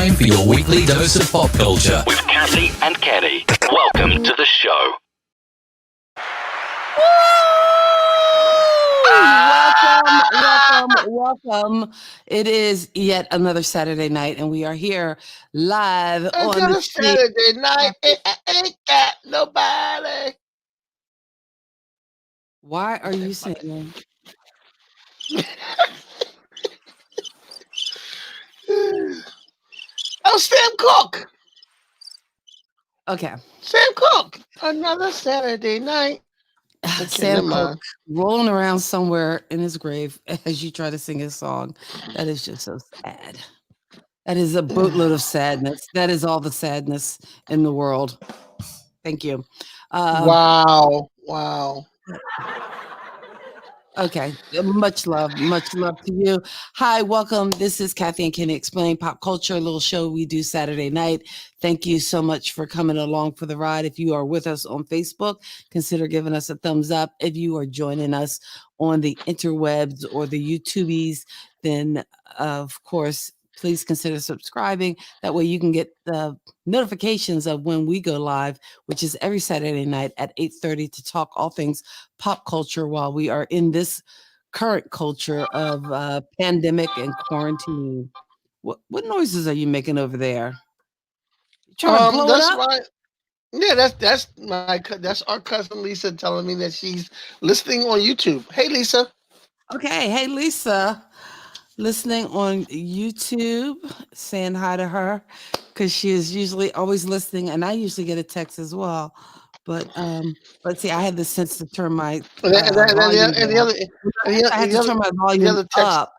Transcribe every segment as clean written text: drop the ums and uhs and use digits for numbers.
time for your weekly dose of pop culture with Kathy and Kenny. Welcome to the show. Welcome. It is yet another Saturday night, and we are here live on the Saturday night. Ain't got nobody. Why are you singing? Oh, Sam Cooke. Okay. Sam Cooke. Another Saturday night. Okay, Sam Cooke rolling around somewhere in his grave as you try to sing his song. That is just so sad. That is a boatload of sadness. That is all the sadness in the world. Thank you. Wow. Okay. Much love to you. Hi, welcome. This is Kathy and Kenny Explain Pop Culture, a little show we do Saturday night. Thank you so much for coming along for the ride. If you are with us on Facebook, consider giving us a thumbs up. If you are joining us on the interwebs or the YouTubies, then of course, please consider subscribing. That way you can get the notifications of when we go live, which is every Saturday night at 8:30 to talk all things pop culture while we are in this current culture of pandemic and quarantine. What noises are you making over there? You trying to blow it up? That's our cousin Lisa telling me that she's listening on YouTube. Hey, Lisa. Okay. Hey, Lisa. Listening on YouTube, saying hi to her because she is usually always listening, and I usually get a text as well. But see, I had the sense to turn my volume down. I had to turn my volume up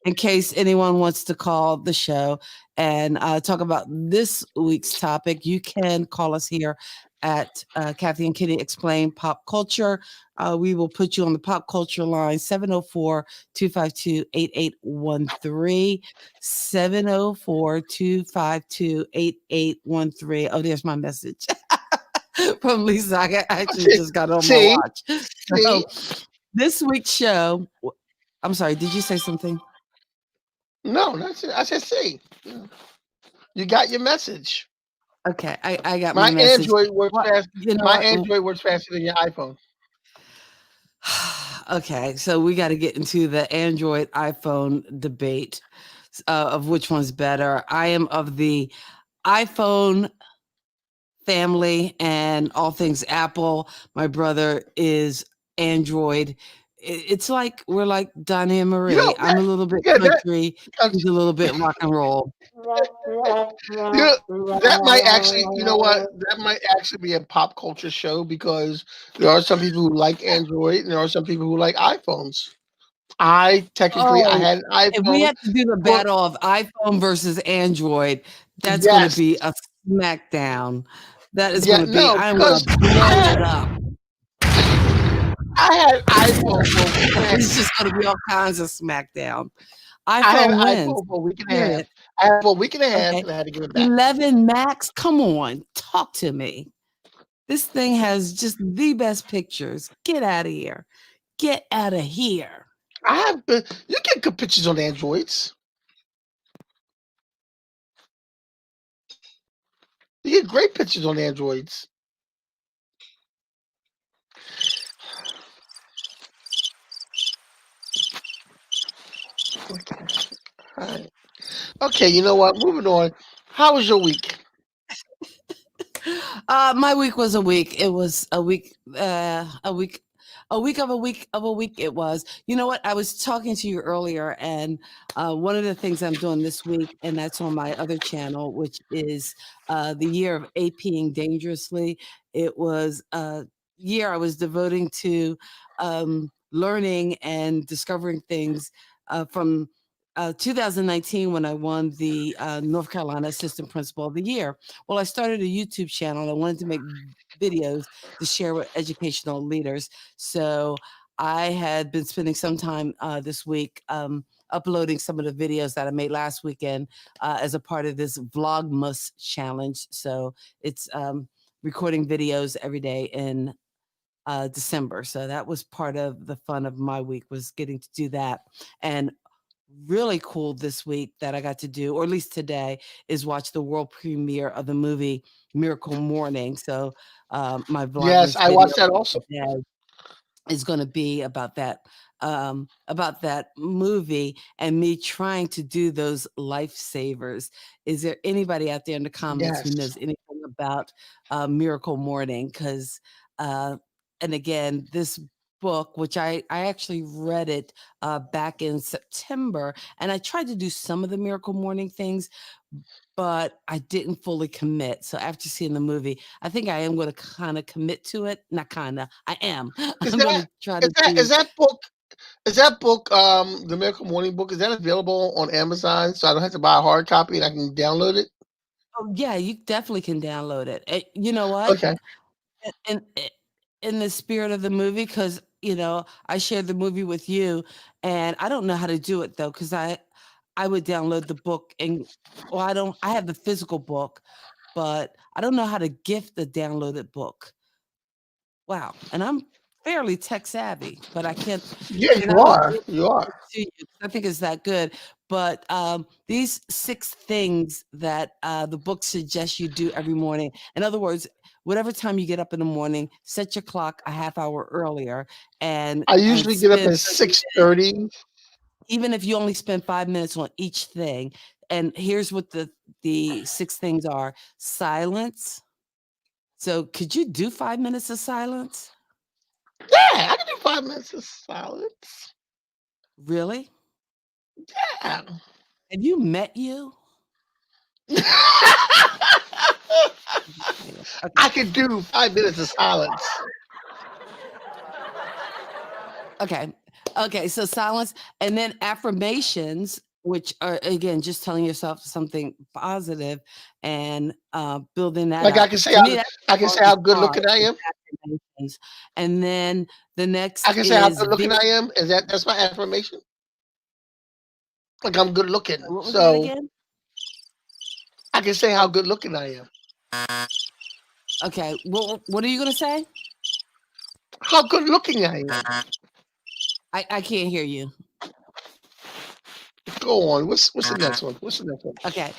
in case anyone wants to call the show and talk about this week's topic. You can call us here at Kathy and Kenny Explain Pop Culture. We will put you on the pop culture line, 704-252-8813, 704-252-8813. Oh, there's my message from Lisa. I actually just got on my watch. So this week's show, I'm sorry, did you say something? No, that's it. I said, see, you got your message. Okay, I got my message. Android works fast. My Android works faster than your iPhone. Okay, so we got to get into the Android iPhone debate of which one's better. I am of the iPhone family and all things Apple. My brother is Android. It's like we're like Donnie and Marie. I'm a little bit country. He's a little bit rock and roll. That might actually, you know what? That might actually be a pop culture show because there are some people who like Android and there are some people who like iPhones. I had an iPhone. If we have to do the battle of iPhone versus Android, that's going to be a smackdown. That is going to be. I'm going to blow it up. I had iPhone. It's just going to be all kinds of smackdown. iPhone wins. iPhone for a week and a half. I had for a week and a half, and I had to give it back. 11 Max. Come on, talk to me. This thing has just the best pictures. Get out of here. Get out of here. You get good pictures on Androids. You get great pictures on Androids. Okay, you know what? Moving on. How was your week? My week was a week. It was a week it was. You know what? I was talking to you earlier, and one of the things I'm doing this week, and that's on my other channel, which is the year of APing dangerously. It was a year I was devoting to learning and discovering things from 2019 when I won the North Carolina Assistant Principal of the Year. Well, I started a YouTube channel. I wanted to make videos to share with educational leaders. So I had been spending some time this week uploading some of the videos that I made last weekend as a part of this Vlogmas challenge. So it's recording videos every day in December. So that was part of the fun of my week, was getting to do that. And really cool this week that I got to do, or at least today, is watch the world premiere of the movie Miracle Morning. So my Yes, Vlogmas I video watched that also. today is going to be about that movie and me trying to do those lifesavers. Is there anybody out there in the comments who Yes. knows anything about Miracle Morning? Because and again, this book, which I actually read it back in September, and I tried to do some of the Miracle Morning things, but I didn't fully commit. So after seeing the movie, I think I am going to kind of commit to it. Not kind of, I am. Is I'm going that to try is to that do. is that book is that book the Miracle Morning book, is that available on Amazon so I don't have to buy a hard copy and I can download it? Oh yeah, you definitely can download it. You know what? Okay. In the spirit of the movie, because I shared the movie with you, and I don't know how to do it though, because I would download the book and well, I have the physical book, but I don't know how to gift the downloaded book. Wow. And I'm fairly tech savvy, but I can't Yeah, figure you out how to are. get You are. it to you. I think it's that good. But these 6 things that the book suggests you do every morning. In other words, whatever time you get up in the morning, set your clock a half hour earlier I and usually get up spend at 30 minutes, 6:30. even if you only spend 5 minutes on each thing. And here's what the 6 things are: silence. So could you do 5 minutes of silence? Yeah, I can do 5 minutes of silence. Really? Yeah. Have you met you? I Okay. can do 5 minutes of silence. Okay. Okay. So silence and then affirmations, which are again just telling yourself something positive and building that Like I up. can say To how me, that's I the can say how hardest good part looking I is am. affirmations. And then the I next can say how is good looking I am. That's my affirmation? Like I'm good looking. what was that So again? I can say how good looking I am. Okay. What are you gonna say? How good looking I am. I can't hear you. Go on. What's the next one? What's the next one? Okay.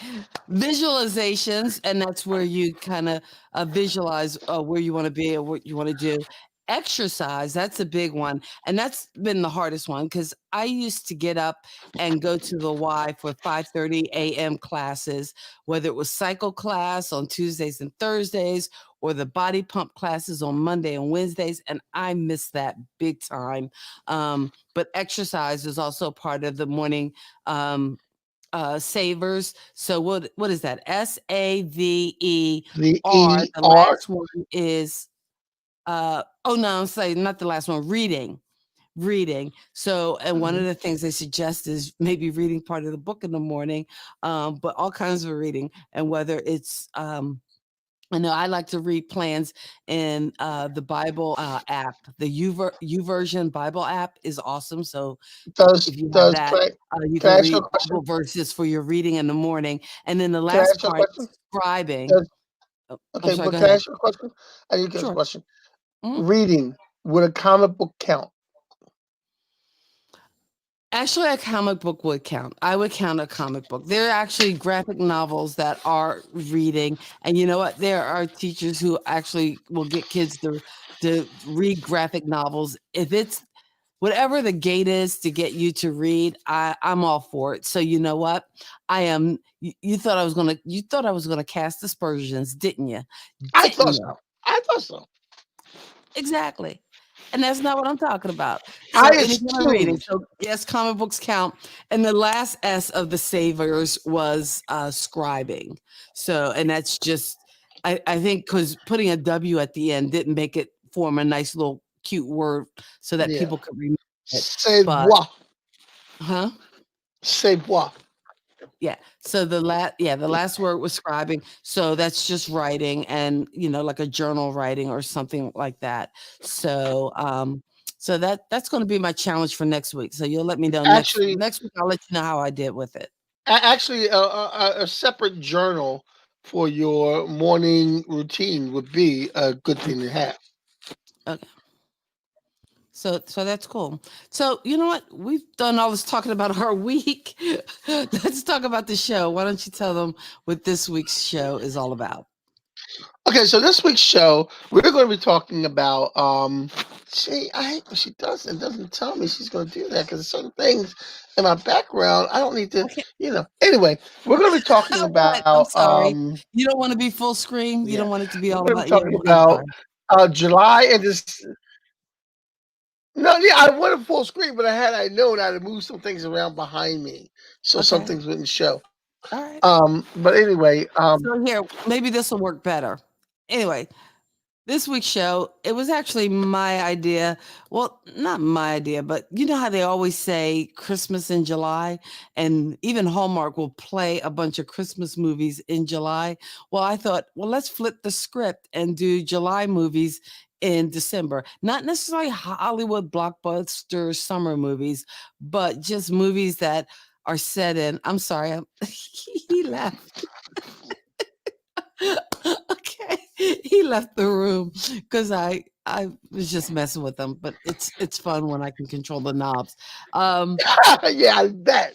Visualizations, and that's where you kind of visualize where you want to be or what you want to do. Exercise, that's a big one. And that's been the hardest one because I used to get up and go to the Y for 5:30 a.m. classes, whether it was cycle class on Tuesdays and Thursdays or the body pump classes on Monday and Wednesdays. And I miss that big time. But exercise is also part of the morning savers. So what is that? The SAVER. The ER. last one is oh no, I'm saying not the last one, reading. So, and one of Mhm. the things they suggest is maybe reading part of the book in the morning, but all kinds of reading, and whether it's I know I like to read plans in the Bible app. The version Bible app is awesome. So Does if you have does that, you can can I ask you a read question? Bible verses for your reading in the morning. And then the Can I last ask you a part, question? scribing. Does Oh, I'm Okay, sorry, but go can I ahead. ask you a question? I need to ask a Sure. question. Mhm. Reading, would a comic book count? Actually, a comic book would count. I would count a comic book. There are actually graphic novels that are reading. And you know what? There are teachers who actually will get kids to read graphic novels. If it's whatever the gate is to get you to read, I'm all for it. So you know what? I am. You thought I was gonna cast aspersions, didn't you? I Didn't thought you? so. I thought so. Exactly. And that's not what I'm talking about. I So any kind of reading. assumed. So yes, comic books count. And the last S of the savers was scribing. So and that's just I think because putting a W at the end didn't make it form a nice little cute word so that Yeah. people could remember it. C'est But moi. huh? C'est moi. Yeah. So the last word was scribing. So that's just writing and like a journal writing or something like that. So so that's going to be my challenge for next week. So you'll let me know Actually, next week. I'll let you know how I did with it. actually, a separate journal for your morning routine would be a good thing to have. Okay. So that's cool. So you know what? We've done all this talking about our week. Let's talk about the show. Why don't you tell them what this week's show is all about? Okay, so this week's show, we're going to be talking about. See, I hate when she doesn't tell me she's going to do that because certain things in my background, I don't need to, Okay. Anyway, we're going to be talking What? I'm about. sorry. You don't want to be full screen. You Yeah, don't want it to be we're all going to be about you. talking I'm about sorry. July and this. No, yeah, I wanted full screen, but I known, I'd have moved some things around behind me, so some Okay. things wouldn't show. All right. But anyway, So here, maybe this will work better. Anyway, this week's show, it was actually my idea. Well, not my idea, but you know how they always say Christmas in July, and even Hallmark will play a bunch of Christmas movies in July. Well, I thought, well, let's flip the script and do July movies in December. Not necessarily Hollywood blockbuster summer movies, but just movies that are set in. I'm sorry, he left. Okay, he left the room because I was just messing with him, but it's fun when I can control the knobs. yeah, I bet.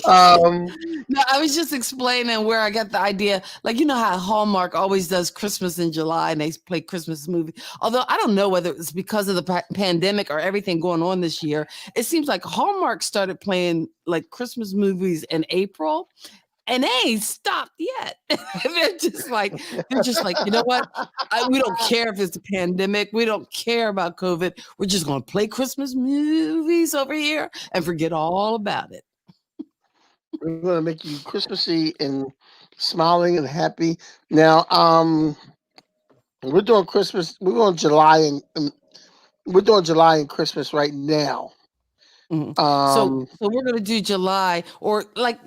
Um, No, I was just explaining where I got the idea. Like, you know how Hallmark always does Christmas in July and they play Christmas movies. Although I don't know whether it's because of the pandemic or everything going on this year. It seems like Hallmark started playing like Christmas movies in April, and they ain't stopped yet. They're just like, you know what? We don't care if it's a pandemic. We don't care about COVID. We're just going to play Christmas movies over here and forget all about it. we're going to make you Christmassy and smiling and happy. Now, we're doing Christmas. We're doing July and we're doing July and Christmas right now. Mhm. Um, So we're gonna do July or like,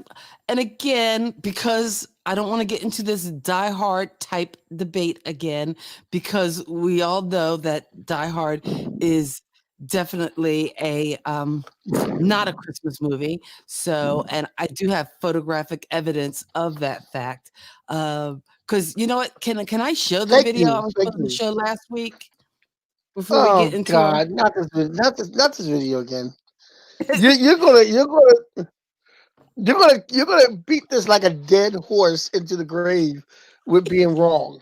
and again, because I don't want to get into this Die Hard type debate again, because we all know that Die Hard is definitely a not a Christmas movie. So, and I do have photographic evidence of that fact. Because you know what? Can I show the Fake video I news, was fake supposed to news. show last week before we get Oh into our God, not this video again. You're gonna beat this like a dead horse into the grave with being wrong.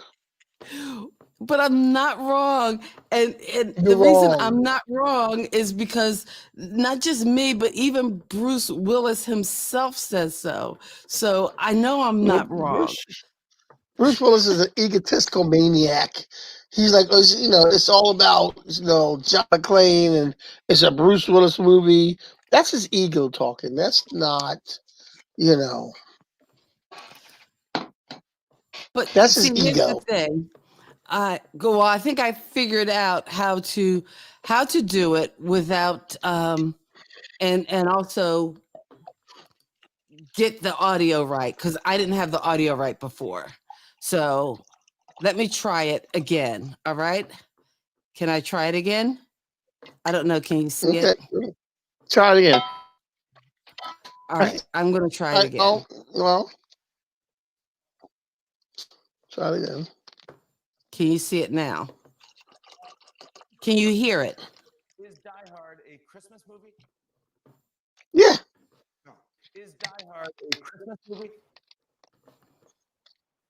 But I'm not wrong. And You're the reason wrong. I'm not wrong is because not just me, but even Bruce Willis himself says so. So I know I'm not wrong. Bruce Willis is an egotistical maniac. He's like, it's all about John McClane, and it's a Bruce Willis movie. That's his ego talking. That's not, you know, But that's his see, here's the ego. thing. I think I figured out how to do it without and also get the audio right, because I didn't have the audio right before. So let me try it again. All right. Can I try it again? I don't know. Can you see Okay, it? try it again. All right. I'm going to try it again. Oh, well, try it again. Can you see it now? Can you hear it? Is Die Hard a Christmas movie? Yeah. No. Is Die Hard a Christmas movie?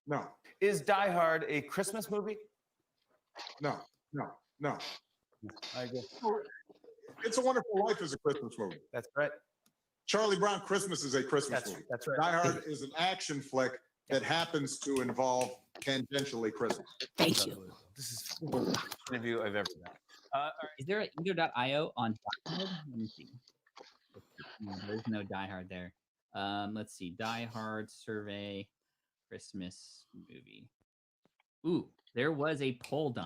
No. Is Die Hard a Christmas movie? No, no, no. I agree. It's a Wonderful Life is a Christmas movie. That's right. Charlie Brown Christmas is a Christmas movie. That's right. Die Hard is an action flick that happens to involve tangentially Christmas. Thank you. This is the best interview I've ever done. All right. Is there an either.io on Die Hard? Let me see. No, there's no Die Hard there. Let's see. Die Hard survey Christmas movie. Ooh, there was a poll done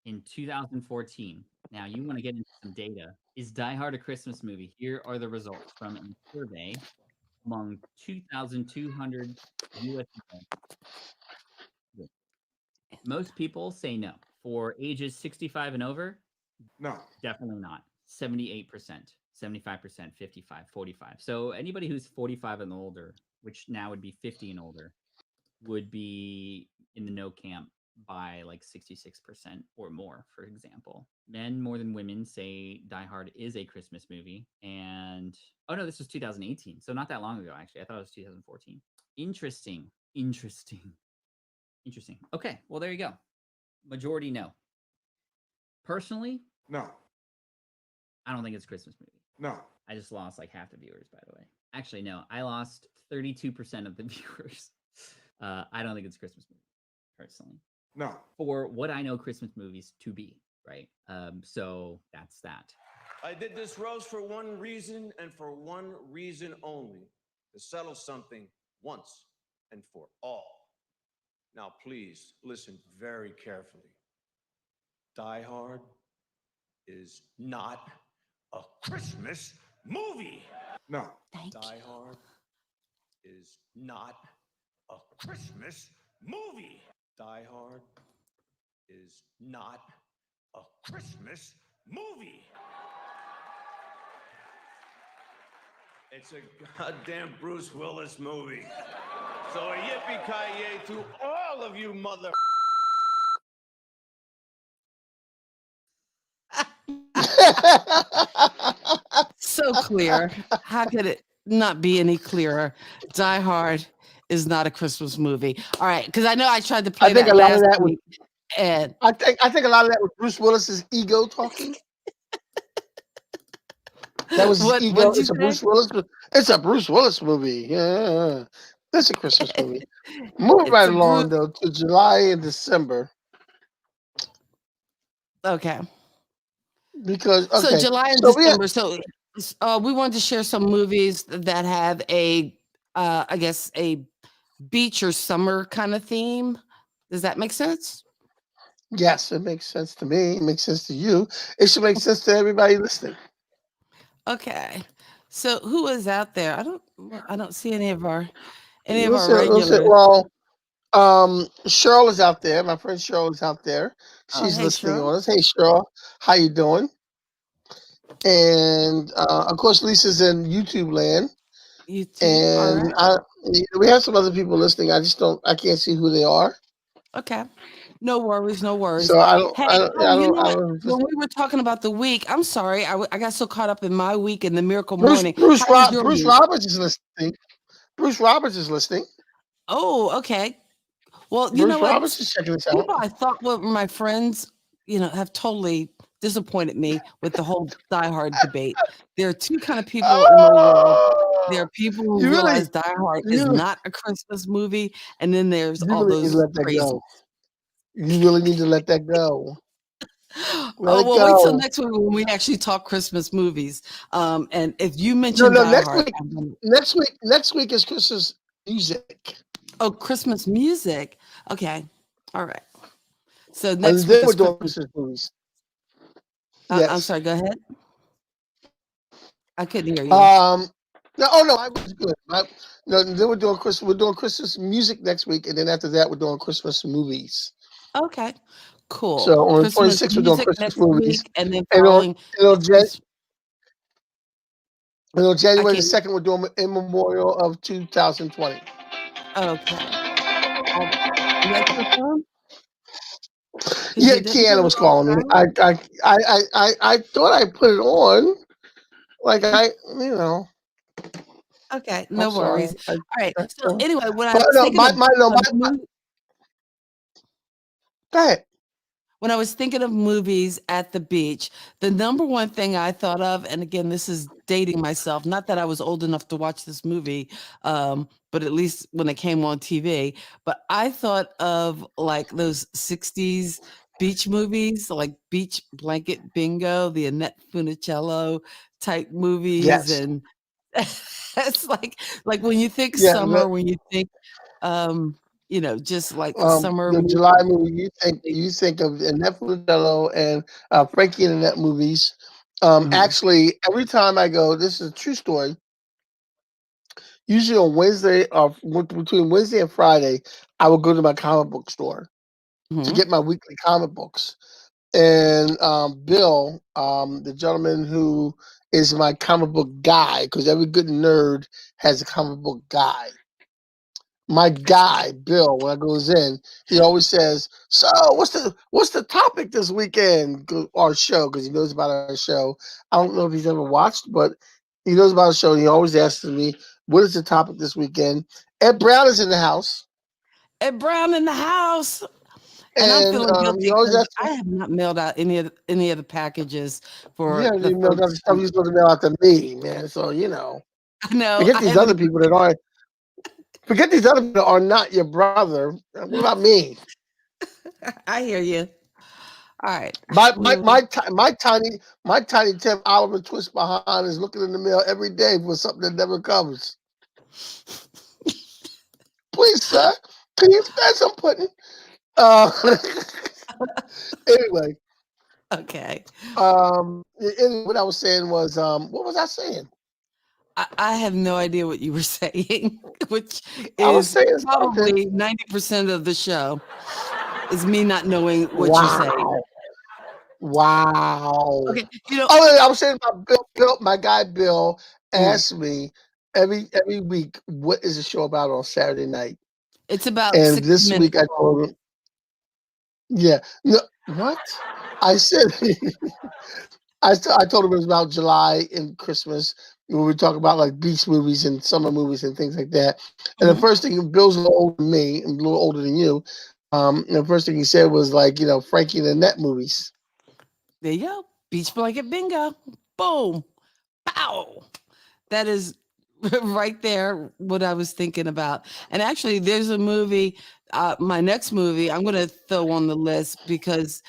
in 2014. Now you want to get into some data. Is Die Hard a Christmas movie? Here are the results from a survey among 2,200 U.S. Most people say no. For ages 65 and over, No. definitely not. 78%, 75%, 55, 45. So anybody who's 45 and older, which now would be 50 and older, would be in the no camp by like 66% or more, for example. Men more than women say Die Hard is a Christmas movie. And oh no, this was 2018. So not that long ago, actually. I thought it was 2014. Interesting. Okay, well, there you go. Majority no. Personally, No, I don't think it's a Christmas movie. no. I just lost like half the viewers, by the way. Actually, no, I lost 32% of the viewers. I don't think it's a Christmas movie, personally. No. For what I know Christmas movies to be, right? So that's that. I did this roast for one reason and for one reason only, to settle something once and for all. Now, please listen very carefully. Die Hard is not a Christmas movie. No. Thank you. Die Hard is not a Christmas movie. Die Hard is not a Christmas movie. It's a goddamn Bruce Willis movie. So a yippee-ki-yay to all of you mother... So clear. How could it not be any clearer? Die Hard is not a Christmas movie. All right, because I know I tried to play think that a lot of last that was- week, and I think a lot of that was Bruce Willis's ego talking. That was his What- ego. what'd you It's a say? Bruce Willis. It's a Bruce Willis movie. Yeah, that's a Christmas movie. Move It's right a along though to July and December okay. because So okay. July and So we have- December. So we wanted to share some movies that have a, I guess, a beach or summer kind of theme. Does that make sense? Yes, it makes sense to me. It makes sense to you. It should make sense to everybody listening. Okay. So who is out there? I don't see any of our Listen, regulars. well, Cheryl is out there. My friend Cheryl is out there. Oh, She's hey, listening Cheryl. on us. Hey, Cheryl, how you doing? And of course, Lisa's in YouTube land, You too. All and right. we have some other people listening. I can't see who they are. Okay. No worries. No worries. So I don't. Hey, I don't. oh, I you don't. know I what? don't When we were talking about the week, I'm sorry. I got so caught up in my week and the miracle Bruce morning. Bruce How was Rob, your Bruce week? Roberts is listening. Bruce Roberts is listening. Oh, okay. Well, you Bruce know what? Roberts is checking this out. People I thought were my friends, have totally disappointed me with the whole Die Hard debate. There are two kind of people in the world. There are people who You really- realize Die Hard is you- not a Christmas movie, and then there's You all really need those to let that crazy. go. You really need to let that go. Oh, Let it well, wait till go. next week when we actually talk Christmas movies. And if you mention No, Die next Hard, week. I'm gonna- Next week is Christmas music. oh, Christmas music. Okay, all right. So And next then week we're is doing Christmas. Christmas movies. I'm Yes. sorry. Go ahead. I couldn't hear you. No, oh no, I was good. No, then we're doing Christmas. We're doing Christmas music next week, and then after that, we're doing Christmas movies. Okay, cool. So on the Christmas 26th, we're doing music Christmas next movies. week, and then And following. on Christmas- January the can't- 2nd, we're doing In Memorial of 2020. Okay. You got your phone? 'Cause Yeah, you didn't Kiana put was it on calling me. silent? I thought I put it on. Like Okay, no I'm sorry. worries. All right. So But anyway, when I no, was thinking go ahead. when I was thinking of movies at the beach, the number one thing I thought of, and again, this is dating myself, not that I was old enough to watch this movie, but at least when it came on TV, but I thought of like those 60s beach movies, like Beach Blanket Bingo, the Annette Funicello type movies. Yes. And it's like when you think Yeah, summer, when you think, just like summer. The movies. July movie, you think of Annette Funicello and Frankie and Annette movies. Mhm. Actually, every time I go, this is a true story. Usually on Wednesday or between Wednesday and Friday, I will go to my comic book store to Mhm. get my weekly comic books. And Bill, the gentleman who is my comic book guy, because every good nerd has a comic book guy. my guy Bill, when I goes in, he always says, "So, what's the topic this weekend?" Our show, because he knows about our show. I don't know if he's ever watched, but he knows about our show. And he always asks me, "What is the topic this weekend?" Ed Brown is in the house, Ed Brown in the house. And I'm and feeling he guilty always because asks me, I have not mailed out any of the packages "You for haven't the even know that folks. stuff you're supposed to mail out to me, man." So I know forget I these haven't. other people that aren't. Forget these other people that are not your brother. What about me? I hear you. All right. My my Mm, my ti- my tiny Tim Oliver twist behind is looking in the mail every day for something that never comes. Please, sir, can you spare some pudding? Uh, anyway, okay. what I was saying was, what was I saying? I have no idea what you were saying, which I was is saying something. probably 90% of the show is me not knowing what you're saying. Wow, wow. Okay. You know, Oh, I was saying about Bill. My guy Bill mm, asks me every week, what is the show about on Saturday night? it's about And 60 this minutes week I long. told him, yeah, no, what? I said, I told him it was about July and Christmas. We were talking about like beach movies and summer movies and things like that. And the Mhm. first thing, Bill's a little older than me and a little older than you. And the first thing he said was like, Frankie and Annette movies. There you go. Beach blanket bingo. Boom. Pow. That is right there what I was thinking about. And actually, there's a movie, my next movie, I'm going to throw on the list because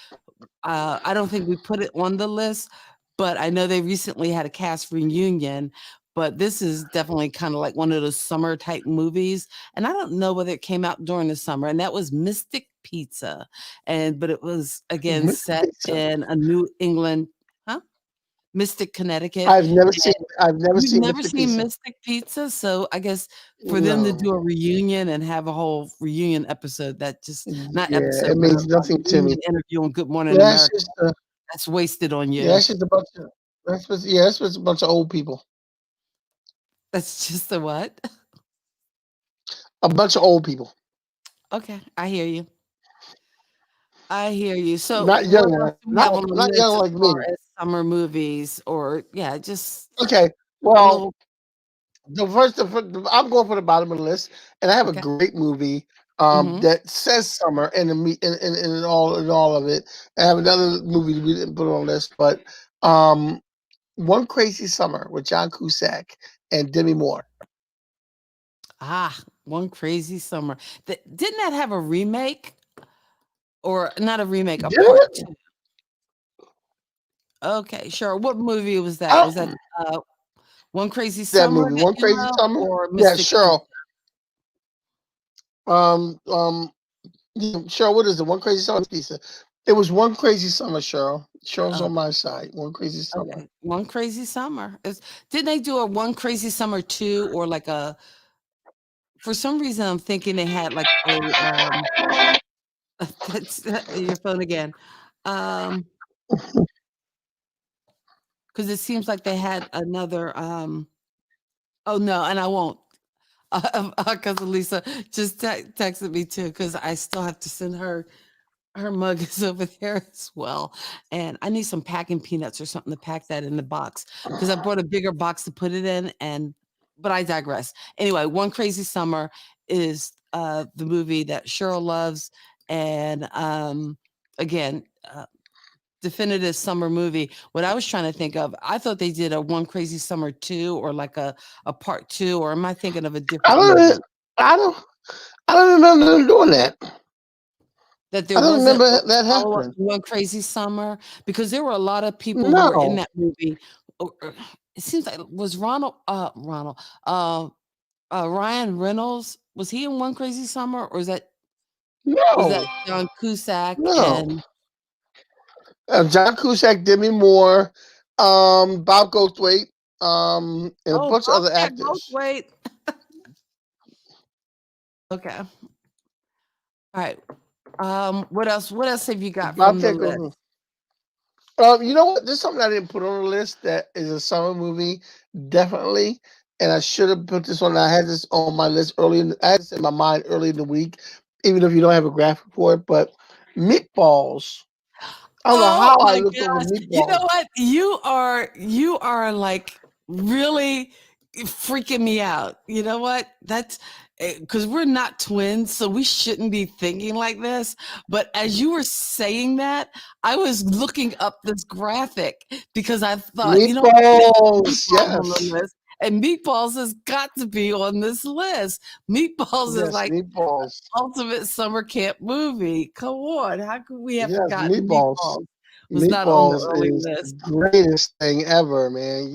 I don't think we put it on the list, but I know they recently had a cast reunion. But this is definitely kind of like one of those summer type movies. And I don't know whether it came out during the summer, and that was Mystic Pizza. But it was again Mr. set Pizza. in a New England, huh? Mystic, Connecticut. I've never seen. I've never You've seen never Mr. seen Pizza. Mystic Pizza? So I guess for them to do No. a reunion and have a whole reunion episode, that just not Yeah, it episode, but means a nothing to reunion me. interview on Good Morning Yeah, it's America. just. That's wasted on Yeah, you. that's just a bunch of. That's just a bunch of old people. That's just a what? A bunch of old people, Okay, I hear you. I hear you. So not what young, else do we have on the not list young as like me. far as summer movies or yeah, just Okay, a well, little I'm going for the bottom of the list, and I have a okay. great movie Mm-hmm. that says summer in the in all of it. I have another movie we didn't put on the list, but um, One Crazy Summer with John Cusack and Demi Moore. Ah, One Crazy Summer. Didn't that have a remake? Or not a remake, a Did part it? two? Okay, sure. What movie was I that? Was that don't One Crazy that Summer movie, that One you Crazy love Summer. or Yeah, Mystic Pizza? Cheryl. Um, um, Cheryl, what is it? One Crazy Summer pizza. It was One Crazy Summer, Cheryl. Cheryl's Oh, on my side. One Crazy Summer. okay. One Crazy Summer. Didn't they do a One Crazy Summer 2 or like a for some reason I'm thinking they had like a that's your phone again. Um, because it seems like they had another oh no, and I won't. Because Lisa just texted me too, because I still have to send her mug is over there as well. And I need some packing peanuts or something to pack that in the box because I brought a bigger box to put it in. But I digress. Anyway, One Crazy Summer is the movie that Cheryl loves. And again, definitive summer movie. What I was trying to think of, I thought they did a One Crazy Summer 2 or like a part 2, or am I thinking of a I different movie? don't. I don't. I don't remember them doing that. That there I don't wasn't remember like that a follow-up happening. to One Crazy Summer? Because there were a lot of people who were in No, that movie. It seems like was Ryan Reynolds, was he in One Crazy Summer, or was that no, John Cusack no. and John Cusack, Demi Moore, Bob Goldthwait, and a oh, bunch of other Bobcat actors. Goldthwait. Okay. All right. What else have you got from the Bobcat list? Goldthwait. You know what? There's something I didn't put on the list that is a summer movie, definitely. and I should have put this on. I had this on my list I had this in my mind early in the week, even if you don't have a graphic for it. But Meatballs. I don't know Oh how I my looked over gosh. You know Meatballs. what? You are like really freaking me out. You know what? That's because we're not twins, so we shouldn't be thinking like this. But as you were saying that, I was looking up this graphic because I thought, Meatballs, Meatballs on the yes, list, and Meatballs has got to be on this list. Meatballs is yes, like Meatballs, ultimate summer camp movie. Come on, how could we have yes, forgotten Meatballs. Meatballs? Was not on the Meatballs early is the list. greatest thing ever, man.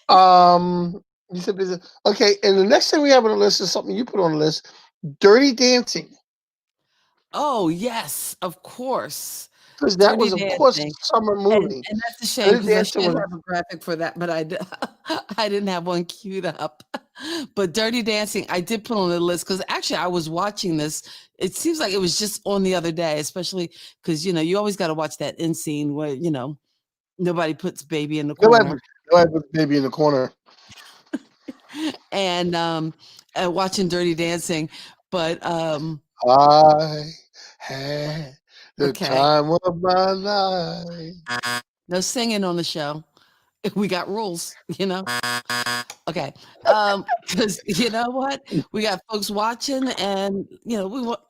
Um, you said okay, and the next thing we have on the list is something you put on the list: Dirty Dancing, Oh yes, of course, because that Dirty was, of course, a Dancing, summer and movie. and that's a shame Dirty because I Dancing should was have a graphic for that, but I didn't have one queued up. But Dirty Dancing, I did put on the list because actually I was watching this. It seems like it was just on the other day, especially because you always got to watch that end scene where nobody puts baby in the nobody corner, put, nobody put the baby in the corner. and watching Dirty Dancing. But I had the okay, time of my life. no singing on the show. We got rules, Okay. Because you know what? We got folks watching and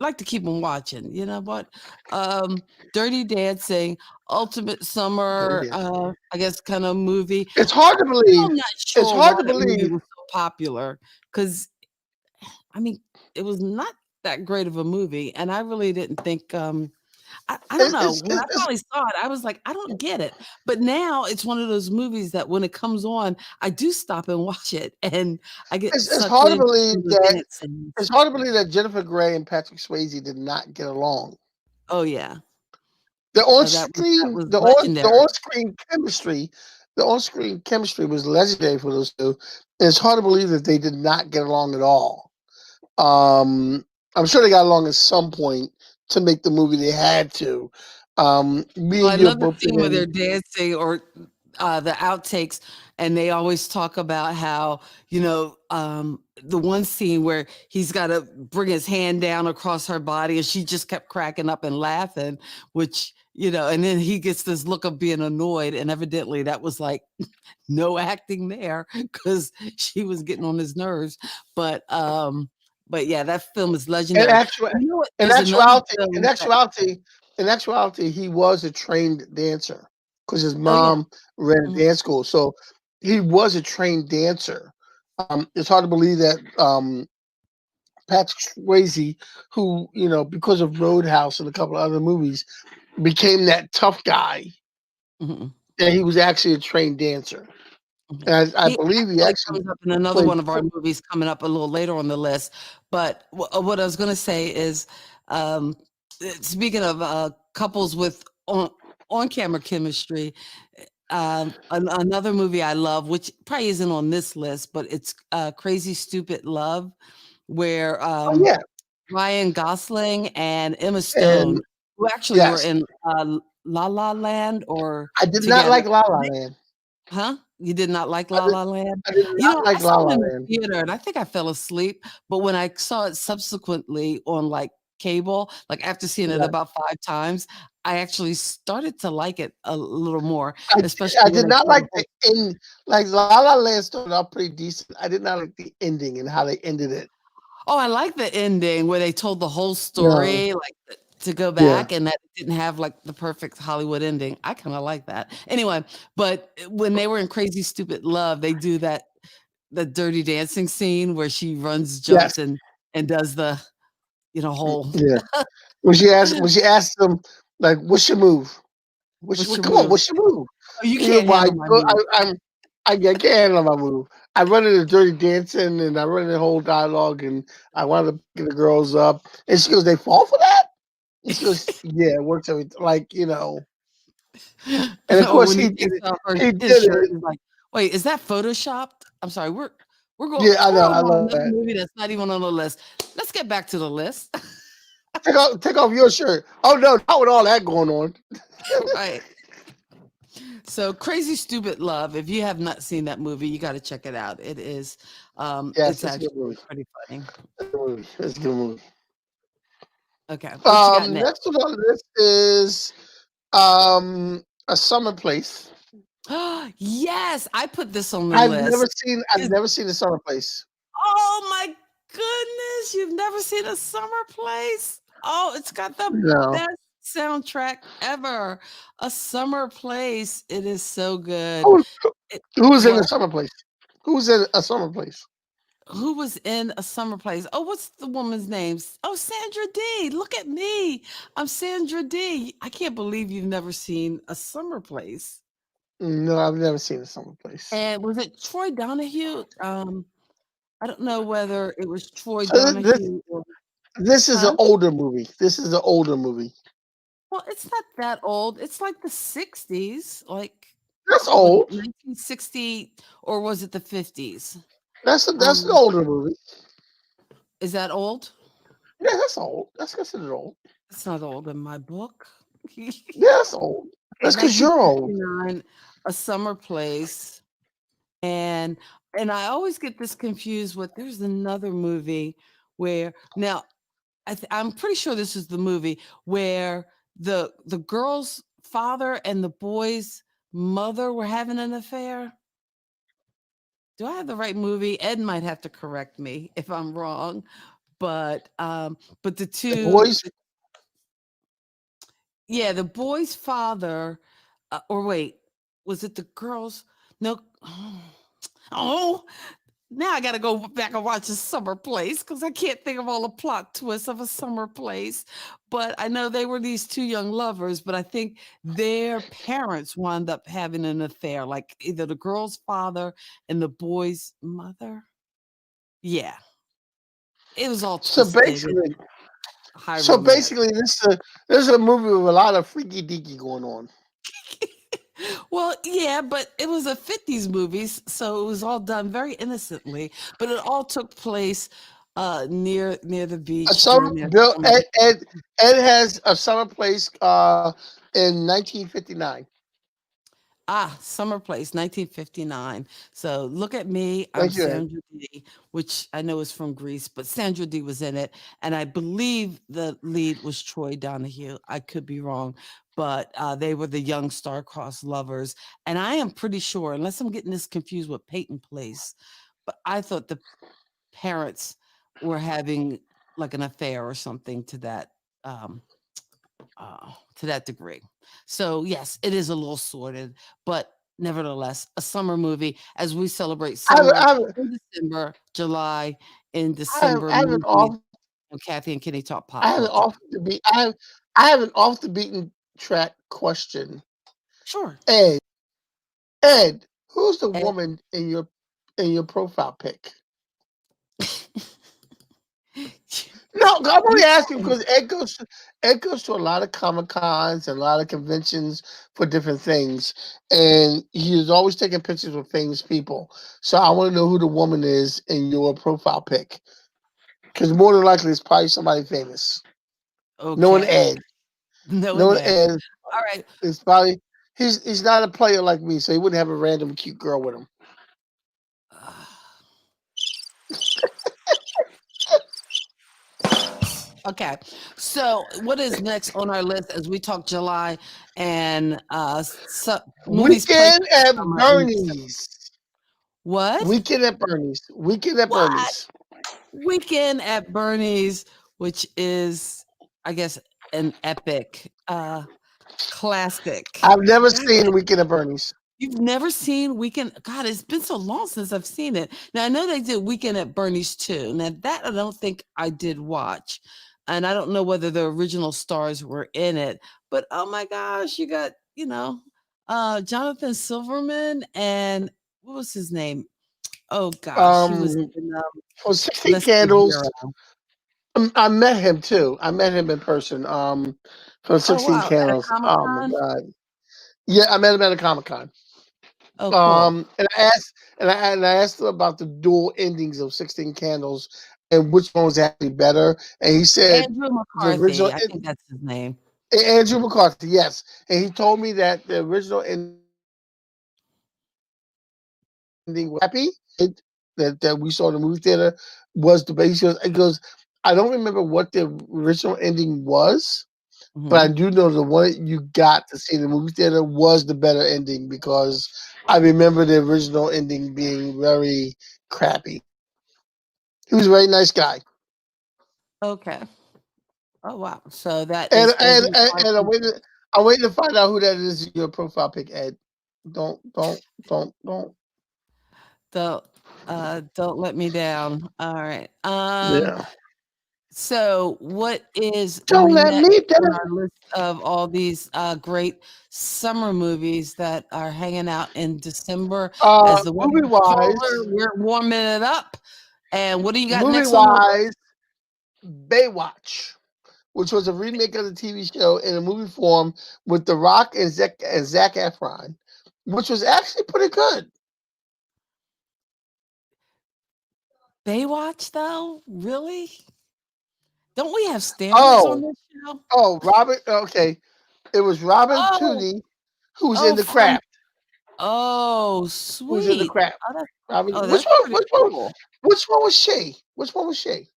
like to keep them watching. You know what? Dirty Dancing, Ultimate Dirty Summer, Dancing. I guess kind of movie. It's hard to believe. I'm not It's sure why hard to that movie believe. was so popular because I mean it was not that great of a movie, and I really didn't think I don't It, know. it's, When I it's finally saw it, I was like, I don't get it. But now it's one of those movies that when it comes on, I do stop and watch it, and I get it's sucked hard to into believe some of the that dance scenes. it's hard to believe that Jennifer Grey and Patrick Swayze did not get along. Oh yeah, The that on-screen, was the legendary. on-screen chemistry was legendary for those two. And it's hard to believe that they did not get along at all. I'm sure they got along at some point to make the movie. They had to. Me Well, and you I have love the both been scene where they're in. dancing or the outtakes, and they always talk about how, the one scene where he's got to bring his hand down across her body, and she just kept cracking up and laughing, which, and then he gets this look of being annoyed, and evidently that was like no acting there because she was getting on his nerves. But yeah, that film is In legendary. actual, You know what? in There's another actuality, in film that, actuality, in actuality, he was a trained dancer because his oh yeah. mom ran a Mhm. dance school. So he was a trained dancer. It's hard to believe that Patrick Swayze, who because of Roadhouse and a couple of other movies, became that tough guy, Mhm. and he was actually a trained dancer. Mhm. And I He believe he actually actually comes up in another played. one of our movies coming up a little later on the list. But what I was going to say is, um, speaking of couples with on camera chemistry, another movie I love, which probably isn't on this list, but it's Crazy Stupid Love, where Oh yeah, Ryan Gosling and Emma and Stone, who actually were yes, in La La Land or I did not together. like La La Land. Huh? You did not like I La did. La Land? I did not I like La saw it La in the Land. theater and I think I fell asleep, but when I saw it subsequently on, like, cable, like, after seeing it Yeah. about 5 times, I actually started to like it a little more, I did, especially I when did they not told like the the whole. end. Like La La Land started out pretty decent. I did not like the ending and how they ended it. Oh, I like the ending where they told the whole No. story, like, to go Yeah. back and that it didn't have, like, the perfect Hollywood ending. I kinda like that. Anyway, but when they were in Crazy Stupid Love, they do the Dirty Dancing scene where she runs, Yes. jumps, and does the, whole Yeah. When she asked them like, "What's your move? "What's your Come on, move?" what's your move?" "Oh, you He goes, can't "Well, handle my go, move." I can't handle my move. I run into Dirty Dancing and I run into the whole dialogue and I wound up picking the girls up." And she goes, "They fall for that?" And she goes, "Yeah, it works every And of Oh, course when he takes off he did his shirt, it. he's like, "Wait, is that photoshopped?" I'm sorry, we're going Yeah, I we're know. on I love another that. movie that's not even on the list. Let's get back to the list. Take off your shirt. Oh no, not with all that going on. Right. So Crazy Stupid Love. If you have not seen that movie, you got to check it out. It is, Yes, it's it's a actually good movie. pretty funny. It's a good movie. Okay, what you got next? Next one on the list is A Summer Place. Yes, I put this on the I've list. never seen A Summer Place. Oh my goodness, you've never seen A Summer Place? Oh, it's got the No. best soundtrack ever. A Summer Place. It is so good. Who's in A What? Summer Place? Who's in A Summer Place? Who was in A Summer Place? Oh, what's the woman's name? Oh, Sandra Dee. Look at me. I'm Sandra Dee. I can't believe you've never seen A Summer Place. No, I've never seen A Summer Place. And was it Troy Donahue? I don't know whether it was Troy So Donahue or this is huh? an older movie. This is an older movie. Well, it's not that old. It's like the 60s, like That's what, old. 1960, or was it the 50s? That's an Um, older movie. is that old? Yeah, that's old. That's considered old. It's not old in my book. Yeah, that's old. That's because you're old. 1959, A Summer Place, and I always get this confused with. There's another movie where now I'm pretty sure this is the movie where the girl's father and the boy's mother were having an affair. Do I have the right movie? Ed might have to correct me if I'm wrong, but the The two, boys. yeah, the boy's father, or wait, was it the girl's? No, oh, now I got to go back and watch A Summer Place because I can't think of all the plot twists of A Summer Place. But I know they were these two young lovers, but I think their parents wound up having an affair, like either the girl's father and the boy's mother. Yeah, it was all So twisted. basically, High so romance. basically, this is a movie with a lot of freaky deaky going on. Well, yeah, but it was a 50s movies, so it was all done very innocently, but it all took place near the beach. A summer, during their Bill summer. Ed has A Summer Place in 1959. Summer Place, 1959. So look at me. I'm Thank you, Ed. Sandra Dee, which I know is from Greece, but Sandra Dee was in it. And I believe the lead was Troy Donahue. I could be wrong, but they were the young star-crossed lovers. And I am pretty sure, unless I'm getting this confused with Peyton Place, but I thought the parents were having like an affair or something to that degree. So yes, it is a little sordid, but nevertheless, a summer movie as we celebrate I have, summer I have, in December, July, in I have, December I have an movies off, on Kathy and Kenny Talk I Pop have an Culture. off the beat, I have an off the beaten track question. Sure. Ed, who's the Ed. woman in your profile pic? No, I'm only asking because Ed goes to a lot of Comic Cons and a lot of conventions for different things, and he's always taking pictures with famous people. So I want to know who the woman is in your profile pic, because more than likely it's probably somebody famous. Knowing Okay. Ed, No, knowing Ed. Ed, All right. it's probably he's not a player like me, so he wouldn't have a random cute girl with him. Okay, so what is next on our list as we talk July and movies played Weekend at summer in December? Bernie's. What? Weekend at Bernie's. Weekend at What? Bernie's. Weekend at Bernie's, which is, I guess, an epic classic. I've never seen Weekend at Bernie's. You've never seen Weekend? God, it's been so long since I've seen it. Now I know they did Weekend at Bernie's too. Now that I don't think I did watch, and I don't know whether the original stars were in it. But oh my gosh, you got Jonathan Silverman and what was his name? Oh gosh, he was in For 16 Less Than Candles, Zero. I met him too. I met him in person. For Oh 16 wow, at a Candles. Comic Oh my Con. god. Yeah, I met him at a Comic Con. Oh cool. And I asked him about the dual endings of 16 Candles and which one was actually better. And he said Andrew the original McCarthy, I think that's his name. Andrew McCarthy, yes. And he told me that the original ending ending was happy that we saw in the movie theater was the base. It goes, I don't remember what the original ending was, but I Mhm. do know the one you got to see in the movie theater was the better ending because I remember the original ending being very crappy. He was a very nice guy. Okay. Oh wow. So that And is and Edward and, and Martin. I'm waiting to find out who that is in your profile pic, Ed. Don't. Don't let me down. All right. Yeah. So what is Don't let next me on down. our list of all these great summer movies that are hanging out in December as the weather Movie gets colder? wise, We're warming it up. And what do you got movie next on the list? wise, Baywatch, which was a remake of the TV show in a movie form with The Rock and Zac Efron, which was actually pretty good. Baywatch, though? Really? Don't we have standards on this show? Robert. Okay, it was Robert Oh, Tooney who was in oh, The from Craft. Who was in The sweet. Craft? Oh, that's Robert. oh, Which that's one? pretty Which one? cool. Which one was she? Which one was she?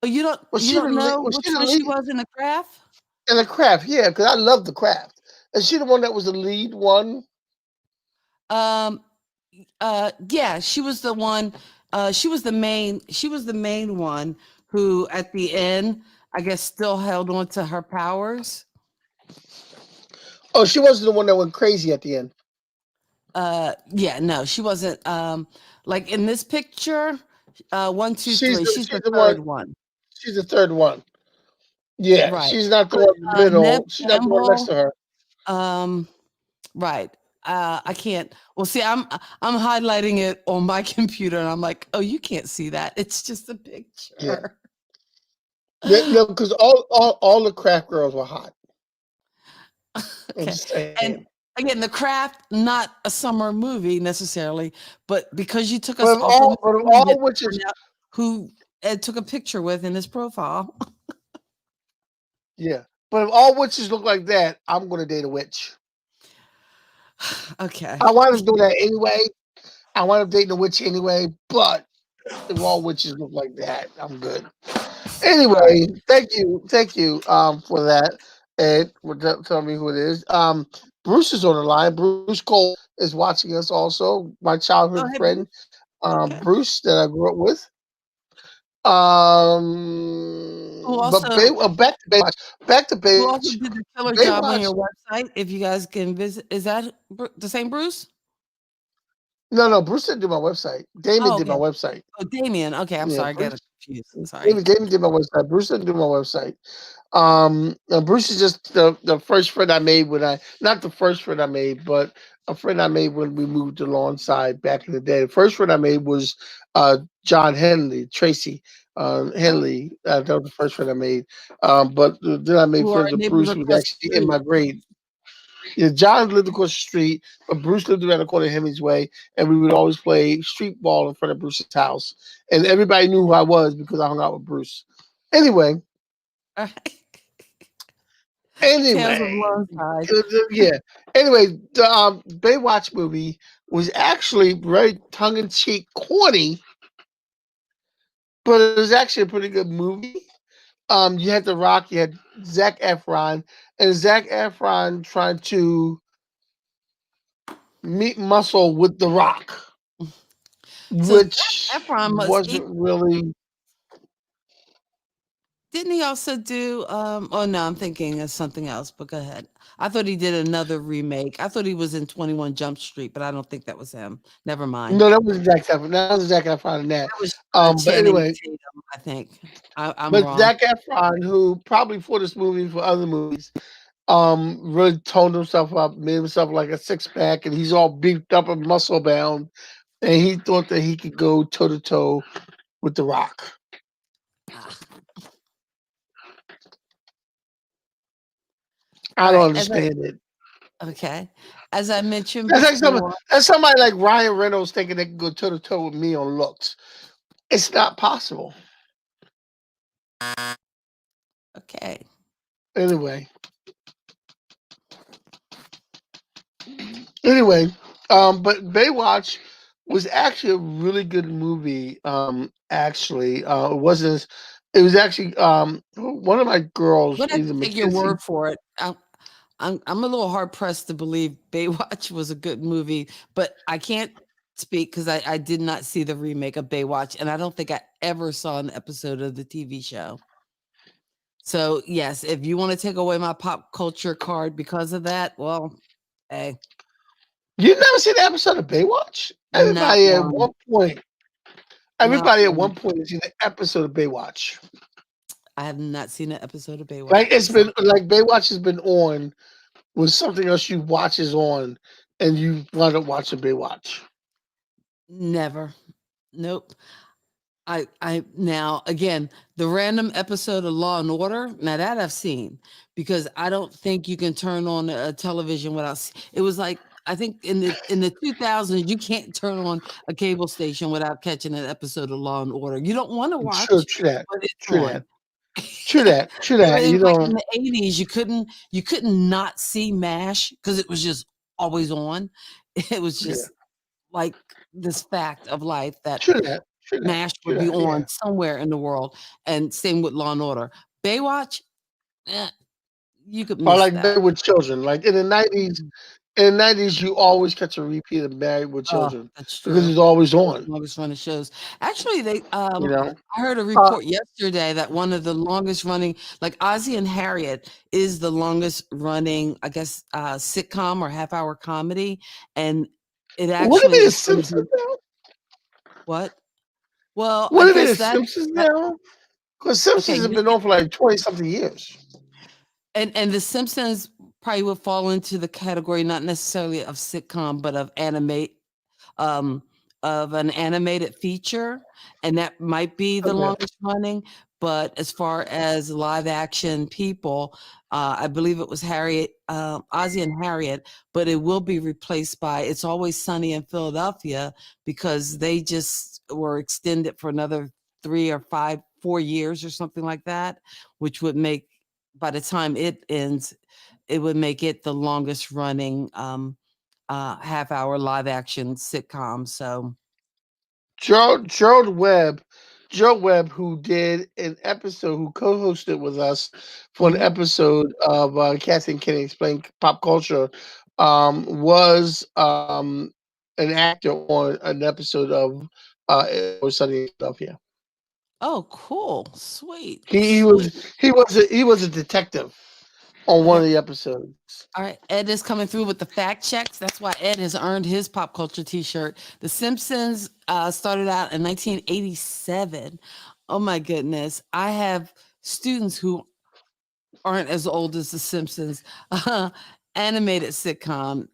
Oh, Was you she the don't lead? know Was she which the one she lead was in the craft? in The Craft? Yeah, because I love The Craft. Is she the one that was the lead one? Um, yeah, she was the one. She was the main one who, at the end, I guess, still held on to her powers. Oh, she wasn't the one that went crazy at the end. Yeah, no, she wasn't. Like in this picture, one, two, She's three. the, She's she's the the one. third one, She's the third one. Yeah, right? she's not the But one in the Nev middle. She's not the one next Campbell, to her. um, right? I can't. Well, see, I'm highlighting it on my computer, and I'm like, oh, you can't see that. It's just a Yeah. picture. No, because all the craft girls were hot. I'm Okay. just And saying. again, The Craft, not a summer movie necessarily, but because you took us But of off on all, this but of tangent, all which is find out who Ed took a picture with in his profile. yeah. But if all witches look like that, I'm gonna date a witch. Okay. I wind up doing that anyway. I wind up dating a witch anyway. But if all witches look like that, I'm good. All right. Anyway, thank you, for that. Ed, tell me who it is. Bruce is on the line. Bruce Cole is watching us also. My Oh, childhood hey, friend, Bruce. Okay. Bruce, that I grew up with. Who But also Back to Baywatch. Back to who also Baywatch. did the killer job on Baywatch. your website? If you guys can visit, is that the same Bruce? No, Bruce didn't do my website. Damon Oh, did my okay. website. Oh, Damien. Okay, I'm Yeah, sorry, I got Bruce. it confused. I'm sorry. Damon did my website. Bruce didn't do my website. Bruce is just the first friend I made not the first friend I made, but a friend I made when we moved to Lawnside back in the day. The first friend I made was John Henley, Tracy Oh, Henley. That was the first friend I made. But then I made who are friends with neighbors Bruce, who was across the actually in street. my grade. Yeah, John lived across the street, but Bruce lived around the corner of Hemingsway, and we would always play street ball in front of Bruce's house. And everybody knew who I was because I hung out with Bruce. Anyway, All right. Tales of Anyway, Longside. yeah. Anyway, the Baywatch movie was actually very tongue in cheek, corny, but it was actually a pretty good movie. You had The Rock, you had Zac Efron, and Zac Efron trying to meet muscle with The Rock, So which Zac Efron wasn't really. didn't he also do oh no, I'm thinking of something else, but go ahead. I thought he did another remake. I thought he was in 21 Jump Street, but I don't think that was him. Never mind. No, that was Zac Efron. That was Zac Efron in that. That was But Channing anyway, Tatum, I think. I'm but wrong. Zac Efron, who probably for this movie, for other movies, really toned himself up, made himself like a six pack, and he's all beefed up and muscle bound, and he thought that he could go toe to toe with The Rock. Ah, I all don't right. understand it. Okay. As I mentioned That's like before, that's somebody like Ryan Reynolds thinking they can go toe to toe with me on looks. It's not possible. okay. Anyway, but Baywatch was actually a really good movie. Actually, it wasn't. It was actually one of my girls, But I either take your Mackenzie. word for it. I'm a little hard pressed to believe Baywatch was a good movie, but I can't speak because I did not see the remake of Baywatch, and I don't think I ever saw an episode of the TV show. So yes, if you want to take away my pop culture card because of that, well, hey, You never seen the episode of Baywatch? not Everybody at one, one point. not Everybody at one. one point has seen the episode of Baywatch. I have not seen an episode of Baywatch. Like it's been like Baywatch has been on when something else you watch is on, and you wind up watching Baywatch. Never. Nope. I now again the random episode of Law and Order. Now that I've seen because I don't think you can turn on a television without. It was like I think in the 2000s you can't turn on a cable station without catching an episode of Law and Order. You don't want to True, watch, true that. but it's True on. that. True that. True that. You Like in know, the 80s, you couldn't not see MASH because it was just always on. It was yeah. just like this fact of life that True that. True that. MASH True would be that. on Yeah. somewhere in the world, and same with Law and Order. Baywatch, you could Or miss like that. Married with Children. Like in the 90s, you always catch a repeat of Married with Oh, Children that's because true. it's always on. Longest running shows. Actually, they You know. I heard a report yesterday that one of the longest running, like Ozzie and Harriet, is the longest running, I guess, sitcom or half hour comedy, and it What actually are the is gonna Simpsons be now? what? Well, What I are the guess that Simpsons that now? Because okay, Simpsons have you been on for like 20 something years. and the Simpsons probably would fall into the category not necessarily of sitcom, but um of an animated feature, and that might be the Okay. longest running. But as far as live action people, I believe it was Ozzie and Harriet, but it will be replaced by It's Always Sunny in Philadelphia because they just were extended for another 4 years or something like that, which would make by the time it ends, it would make it the longest running half hour live action sitcom. So Gerald Webb, who did an episode, who co-hosted with us for an mhm. episode of Cassie and Kenny Explain Pop Culture, was an actor on an episode of It Was Sunny in Philadelphia. Oh, cool, sweet, He sweet. was a detective on one Okay. of the episodes. All right, Ed is coming through with the fact checks. That's why Ed has earned his pop culture T-shirt. The Simpsons started out in 1987. Oh my goodness, I have students who aren't as old as The Simpsons. Animated sitcom.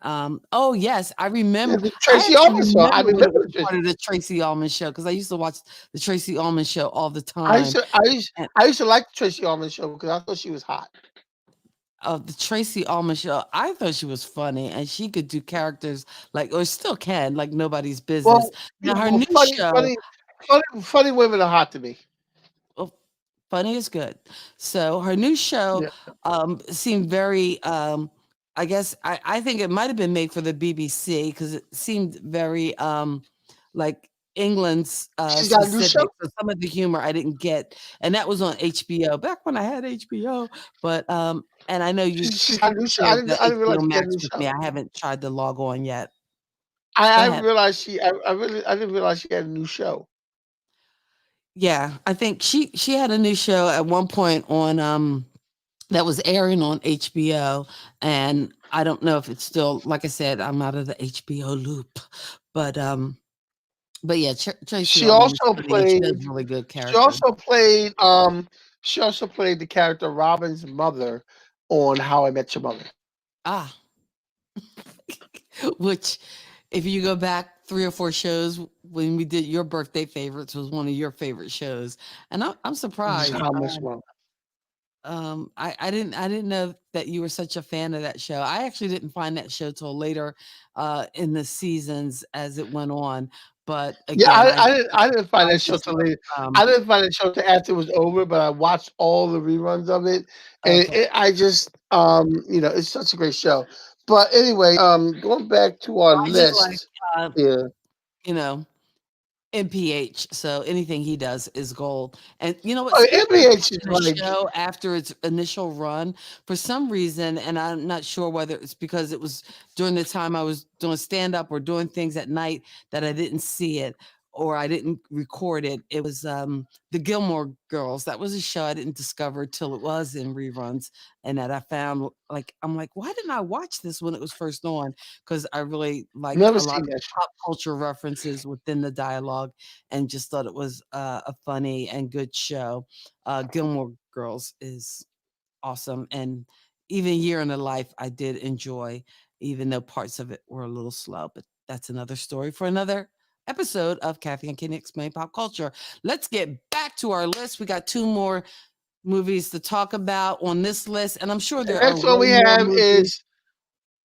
Oh yes, I remember. The I Tracy actually Ullman show. I remember when it remember. was part of the Tracy Ullman show because I used to watch the Tracy Ullman show all the I used time. to, I used, And I used to like the Tracy Ullman show because I thought she was hot. the Tracy Ullman show, I thought she was funny and she could do characters like, or still can, like nobody's business. Well, Now her well, new show, funny women are hot to me. oh, funny is good. So her new show Yeah. seemed very I guess I think it might have been made for the BBC because it seemed very like England's She's got a new specific. show. So some of the humor I didn't get, and that was on HBO back when I had HBO. But and I know you She's got a new show. I shared didn't, the I didn't realize HBO she had a Max new with show. me. I haven't tried to log on yet. Go I ahead. realized I didn't realize she had a new show. Yeah, I think she had a new show at one point on that was airing on HBO, and I don't know if it's still, like I said, I'm out of the HBO loop, but yeah, Tracy She Ullman is also funny and she played. does really good She characters. also played. She also played the character Robin's mother on How I Met Your Mother. Ah, which if you go back 3 or 4 shows when we did your birthday favorites was one of your favorite shows, and I'm surprised. How much mother? I didn't know that you were such a fan of that show. I actually didn't find that show till later in the seasons as it went on. But Yeah, again, I didn't find I that show just till later. um I didn't find that show till after it was over, but I watched all the reruns of it, and okay. I just it's such a great show. But anyway, going back to our I do like list here. you know, MPH. So anything he does is gold. And you know what? Oh, Speaking of MPH is watching a like show after its initial run, for some reason, and I'm not sure whether it's because it was during the time I was doing stand up or doing things at night that I didn't see it or I didn't record it. It was the Gilmore Girls. That was a show I didn't discover till it was in reruns, and that I found like I'm like, why didn't I watch this when it was first on? Because I really liked never a lot seen of that show. pop culture references within the dialogue and just thought it was a funny and good show. Gilmore Girls is awesome. And even Year in the Life, I did enjoy, even though parts of it were a little slow. But that's another story for another episode of Kathy and Kenny Explain Pop Culture. Let's get back to our list. We got 2 more movies to talk about on this list, and I'm sure The there are next one way we more have movies. is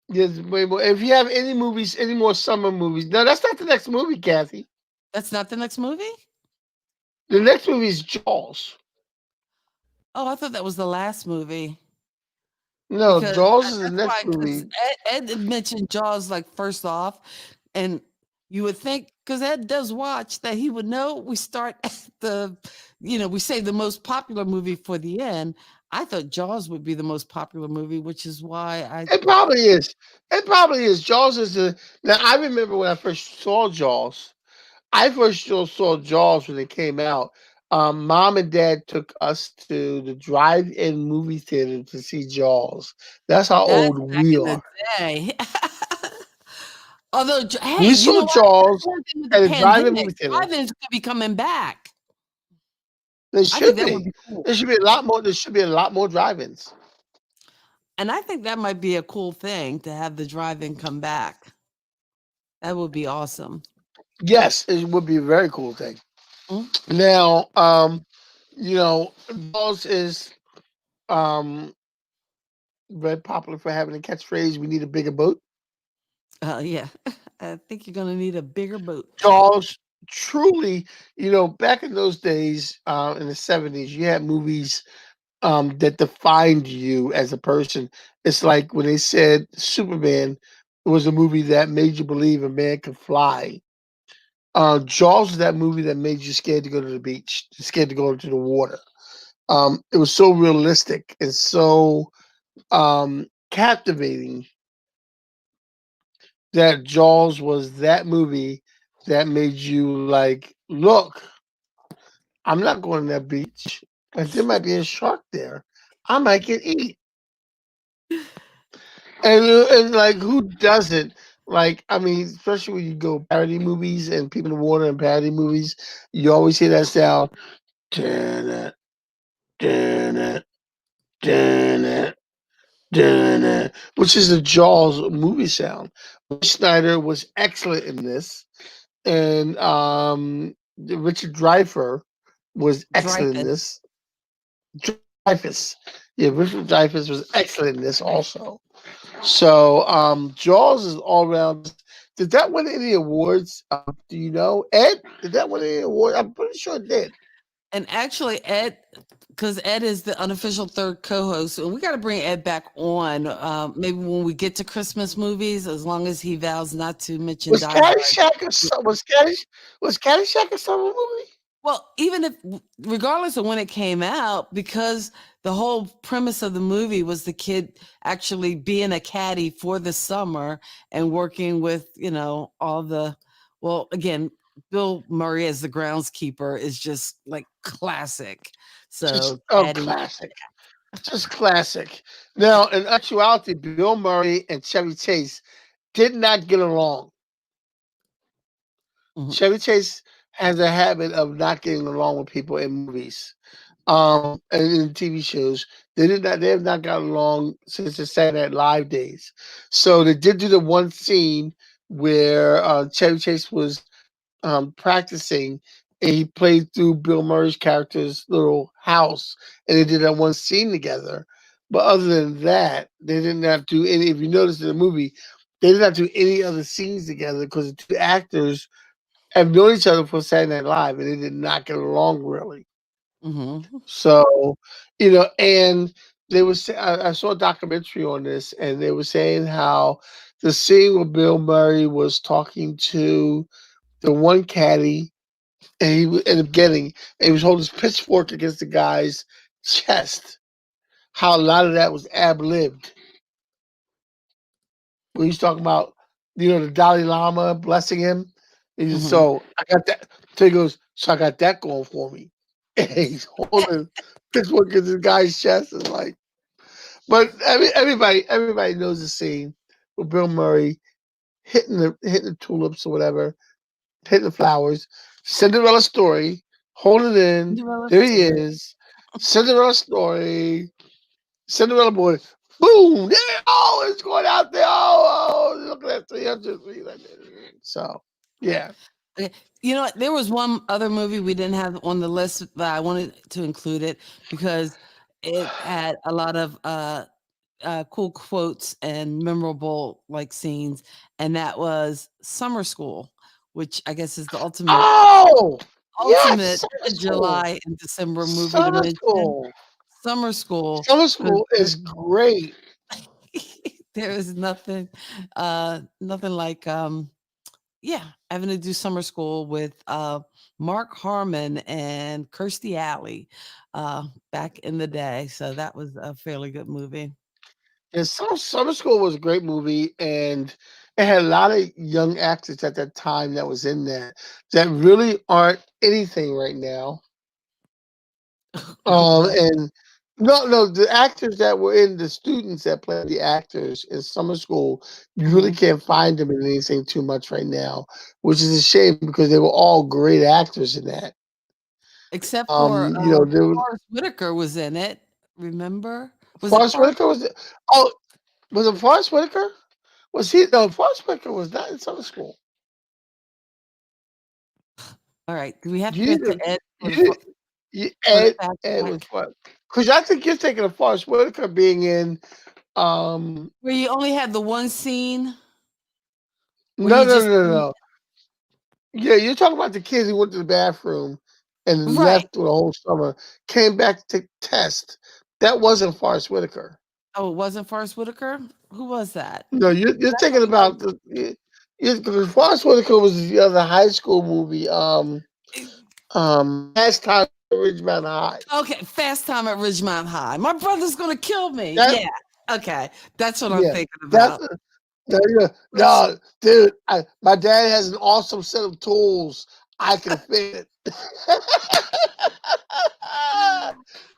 yes, wait, well, if you have any movies, any more summer movies. No, that's not the next movie, Kathy. That's not the next movie? The next movie is Jaws. Oh, I thought that was the last movie. No, Because Jaws is the that's next why, because movie. Ed had mentioned Jaws like first off, and you would think because Ed does watch that he would know we start at the, we save the most popular movie for the end. I thought Jaws would be the most popular movie, which is why I It probably is. It probably is. Jaws is the now. I remember when I first saw Jaws. I first saw Jaws when it came out. Mom and Dad took us to the drive-in movie theater to see Jaws. That's how that's old back we in the are. day. Although, hey, We you saw know what? That's Jaws one thing with the at a drive-in pandemic. movie theater. Drive-ins could be coming back. There I think should that would be. be cool. There should be a lot more. There should be a lot more drive-ins. And I think that might be a cool thing to have the drive-in come back. That would be awesome. Yes, it would be a very cool thing. Mm. Now, Jaws is um very popular for having a catchphrase. We need a bigger boat. Yeah, I think you're gonna need a bigger boat. Jaws truly, back in those days, in the 70s, you had movies that defined you as a person. It's like when they said Superman was a movie that made you believe a man could fly. Jaws was that movie that made you scared to go to the beach, scared to go into the water. It was so realistic and so captivating that Jaws was that movie that made you like, look, I'm not going to that beach. Like, there might be a shark there. I might get eat. And like, who doesn't? Like, I mean, especially when you go parody movies and people in the water and parody movies, you always hear that sound, dun it, dun it, dun it, dun it, which is the Jaws movie sound. Snyder was excellent in this, and Richard Dreyfuss was excellent in Dreyfus. this. Dreyfuss, yeah, Richard Dreyfuss was excellent in this also. So Jaws is all around. Did that win any awards? Do you know, Ed? Did that win any awards? I'm pretty sure it did. And actually, Ed, because Ed is the unofficial third co-host, and we got to bring Ed back on. Maybe when we get to Christmas movies, as long as he vows not to mention Was Die Hard. Caddyshack was Caddyshack a summer movie? Well, even if, regardless of when it came out, because the whole premise of the movie was the kid actually being a caddy for the summer and working with, all the, well, again, Bill Murray as the groundskeeper is just like classic. So, caddy, Classic. Just classic. Now, in actuality, Bill Murray and Chevy Chase did not get along. Mhm. Chevy Chase has a habit of not getting along with people in movies, and in TV shows. They have not gotten along since the Saturday Night Live days. So they did do the one scene where Chevy Chase was practicing, and he played through Bill Murray's character's little house, and they did that one scene together. But other than that, they did not do any. If you notice in the movie, they did not do any other scenes together because the two actors have known each other for Saturday Night Live, and they did not get along really. Mhm. So, and I saw a documentary on this, and they were saying how the scene where Bill Murray was talking to the one caddy, and he in the beginning, and he was holding his pitchfork against the guy's chest. How a lot of that was ad-libbed. When he's talking about, the Dalai Lama blessing him. He says, Mhm. so I got that. So he goes, so I got that going for me. And he's holding pitchfork against the guy's chest. It's like, but everybody knows the scene with Bill Murray hitting the tulips or whatever, hitting the flowers. Cinderella story. Hold it in. Cinderella There he story. is. Cinderella story. Cinderella boy. Boom! There, oh, it's going out there. Oh, look at that 300 feet. So, yeah. Okay, you know what? There was one other movie we didn't have on the list, but I wanted to include it because it had a lot of cool quotes and memorable like scenes, and that was Summer School, which I guess is the Oh, ultimate yes, Summer School. July and December movie to Summer mention. School. Summer School. Summer 'cause School is great. there is nothing like having to do Summer School with Mark Harmon and Kirstie Alley back in the day. So that was a fairly good movie. And Summer School was a great movie, and it had a lot of young actors at that time that was in there that really aren't anything right now. And no, the actors that were in the students that played the actors in Summer School, you really can't find them in anything too much right now, which is a shame because they were all great actors in that. Except for There was Forrest Whitaker was in it. Remember? Was it Forrest Whitaker was it Forrest Whitaker? Was he? No, Forrest Whitaker was not in Summer School. All right. Do we have to You get to didn't- Ed? Ed was what? Because I think you're thinking of Forrest Whitaker being in. Where you only had the one scene. No, you no, just- no, no. Yeah, you're talking about the kid who went to the bathroom and Right. left for the whole summer, came back to take test. That wasn't Forrest Whitaker. Oh, it wasn't Forrest Whitaker? Who was that? No, you're thinking about because Forrest Whitaker was the other high school movie. Last Time at Ridgemont High. Okay, Fast Time at Ridgemont High. My brother's gonna kill me. That- yeah. Okay. That's what I'm Yeah, thinking about. No, dude. My dad has an awesome set of tools. I can fit it.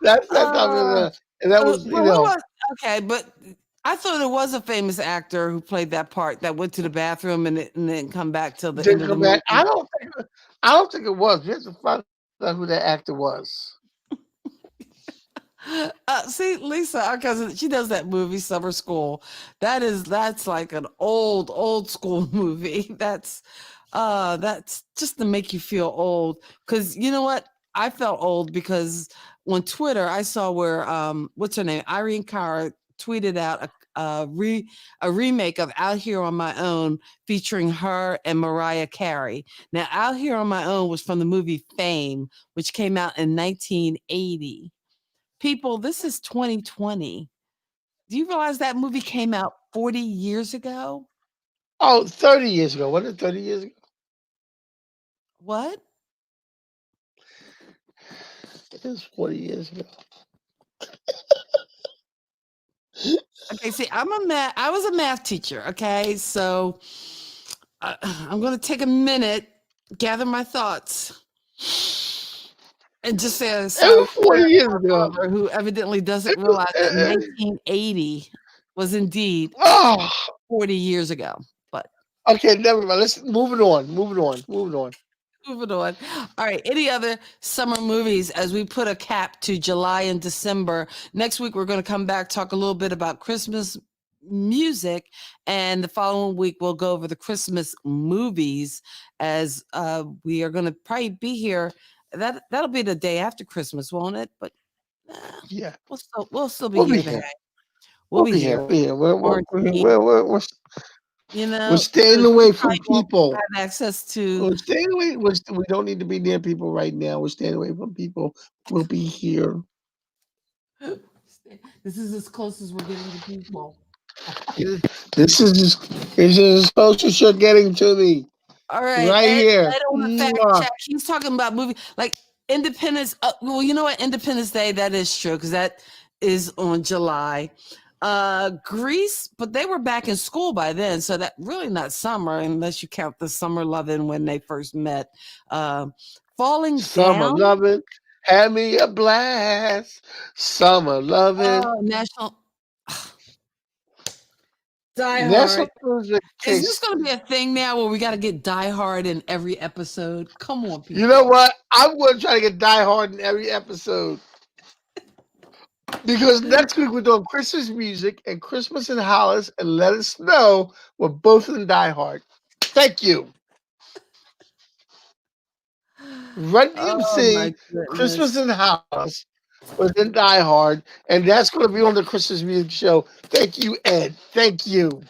That's and that was Well, who was- okay, but I thought it was a famous actor who played that part that went to the bathroom and then come back till the end didn't of the come movie. back. I don't think it was. We have to find out who that actor was. See, Lisa, our cousin, she does that movie Summer School. That's like an old school movie. That's just to make you feel old. Because you know what? I felt old because on Twitter I saw where what's her name? Irene Cara tweeted out a remake of Out Here on My Own featuring her and Mariah Carey. Now, Out Here on My Own was from the movie Fame, which came out in 1980. People, this is 2020. Do you realize that movie came out 40 years ago? Oh, 30 years ago. Wasn't it 30 years ago? What? It was 40 years ago. Okay, see, I was a math teacher, okay? So I'm going to take a minute, gather my thoughts, and just say, It was 40 years ago. who evidently doesn't realize that 1980 was indeed Oh, 40 years ago. But okay, never mind. Let's moving on. moving on. All right. Any other summer movies as we put a cap to July and December? Next week, we're going to come back, talk a little bit about Christmas music. And the following week, we'll go over the Christmas movies as we are going to probably be here. That'll be the day after Christmas, won't it? But Yeah, we'll still be We'll here. be to here. hang. We'll be here. Yeah, we're You know, we're staying so away you from probably won't people. have access to. We're staying away. We don't need to be near people right now. We're staying away from people. We'll be here. This is as close as we're getting to people. This is as close as you're getting to me. All right, Right here. Ed on the fact Mwah. check. He's talking about movie like Independence. Well, you know what? Independence Day, that is true because that is on July. Greece, but they were back in school by then, so that really not summer unless you count the summer loving when they first met. Falling Summer down. loving. Had me a blast. Summer loving. National Die National Hard. Music Is this Case. going to be a thing now where we got to get Die Hard in every episode? Come on, people. You know what? I'm going to try to get Die Hard in every episode. Because next week we're doing Christmas music and Christmas in Hollis, and let us know what both of them Die Hard. Thank you. Run Oh DMC, my Christmas goodness. in Hollis was in Die Hard, and that's going to be on the Christmas music show. Thank you, Ed. Thank you.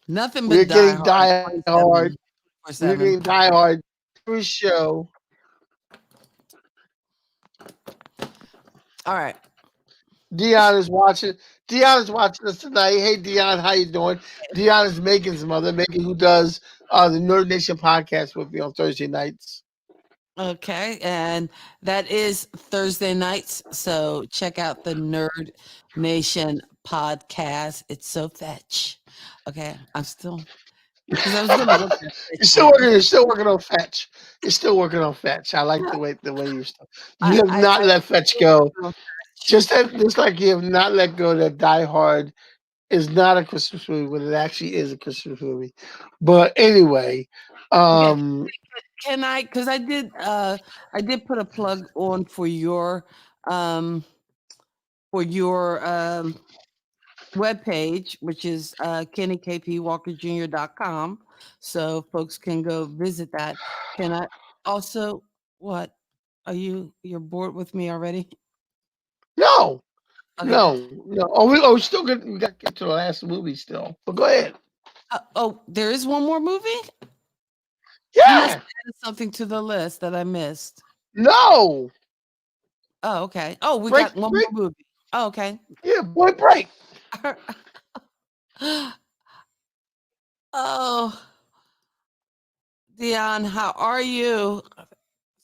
Nothing We're but Die getting Hard. Die 27, Hard. We're 24/7. getting Die Hard every show. All right. Dion is watching. Dion is watching us tonight. Hey, Dion, how you doing? Dion is Megan's mother, Megan, who does the Nerd Nation podcast with me on Thursday nights. Okay. And that is Thursday nights. So check out the Nerd Nation podcast. It's so fetch. Okay. I'm still, because I was going to look at You're still working on Fetch. You're still working on Fetch. I like the way you're still. You have not let Fetch go. Just like you have not let go that Die Hard is not a Christmas movie when it actually is a Christmas movie. But anyway, Can I, because I did put a plug on for your webpage, which is KennyKPWalkerJr.com. So folks can go visit that. Can I also, what? You're bored with me already? no. Okay. No. Oh, we still good. We got to get to the last movie still. But go ahead. There is one more movie? You must Yeah. have added something to the list that I missed. No. Oh, okay. Oh, we Break- got one break- more movie. Oh, okay. Yeah, Point Break. Oh, Dion, how are you?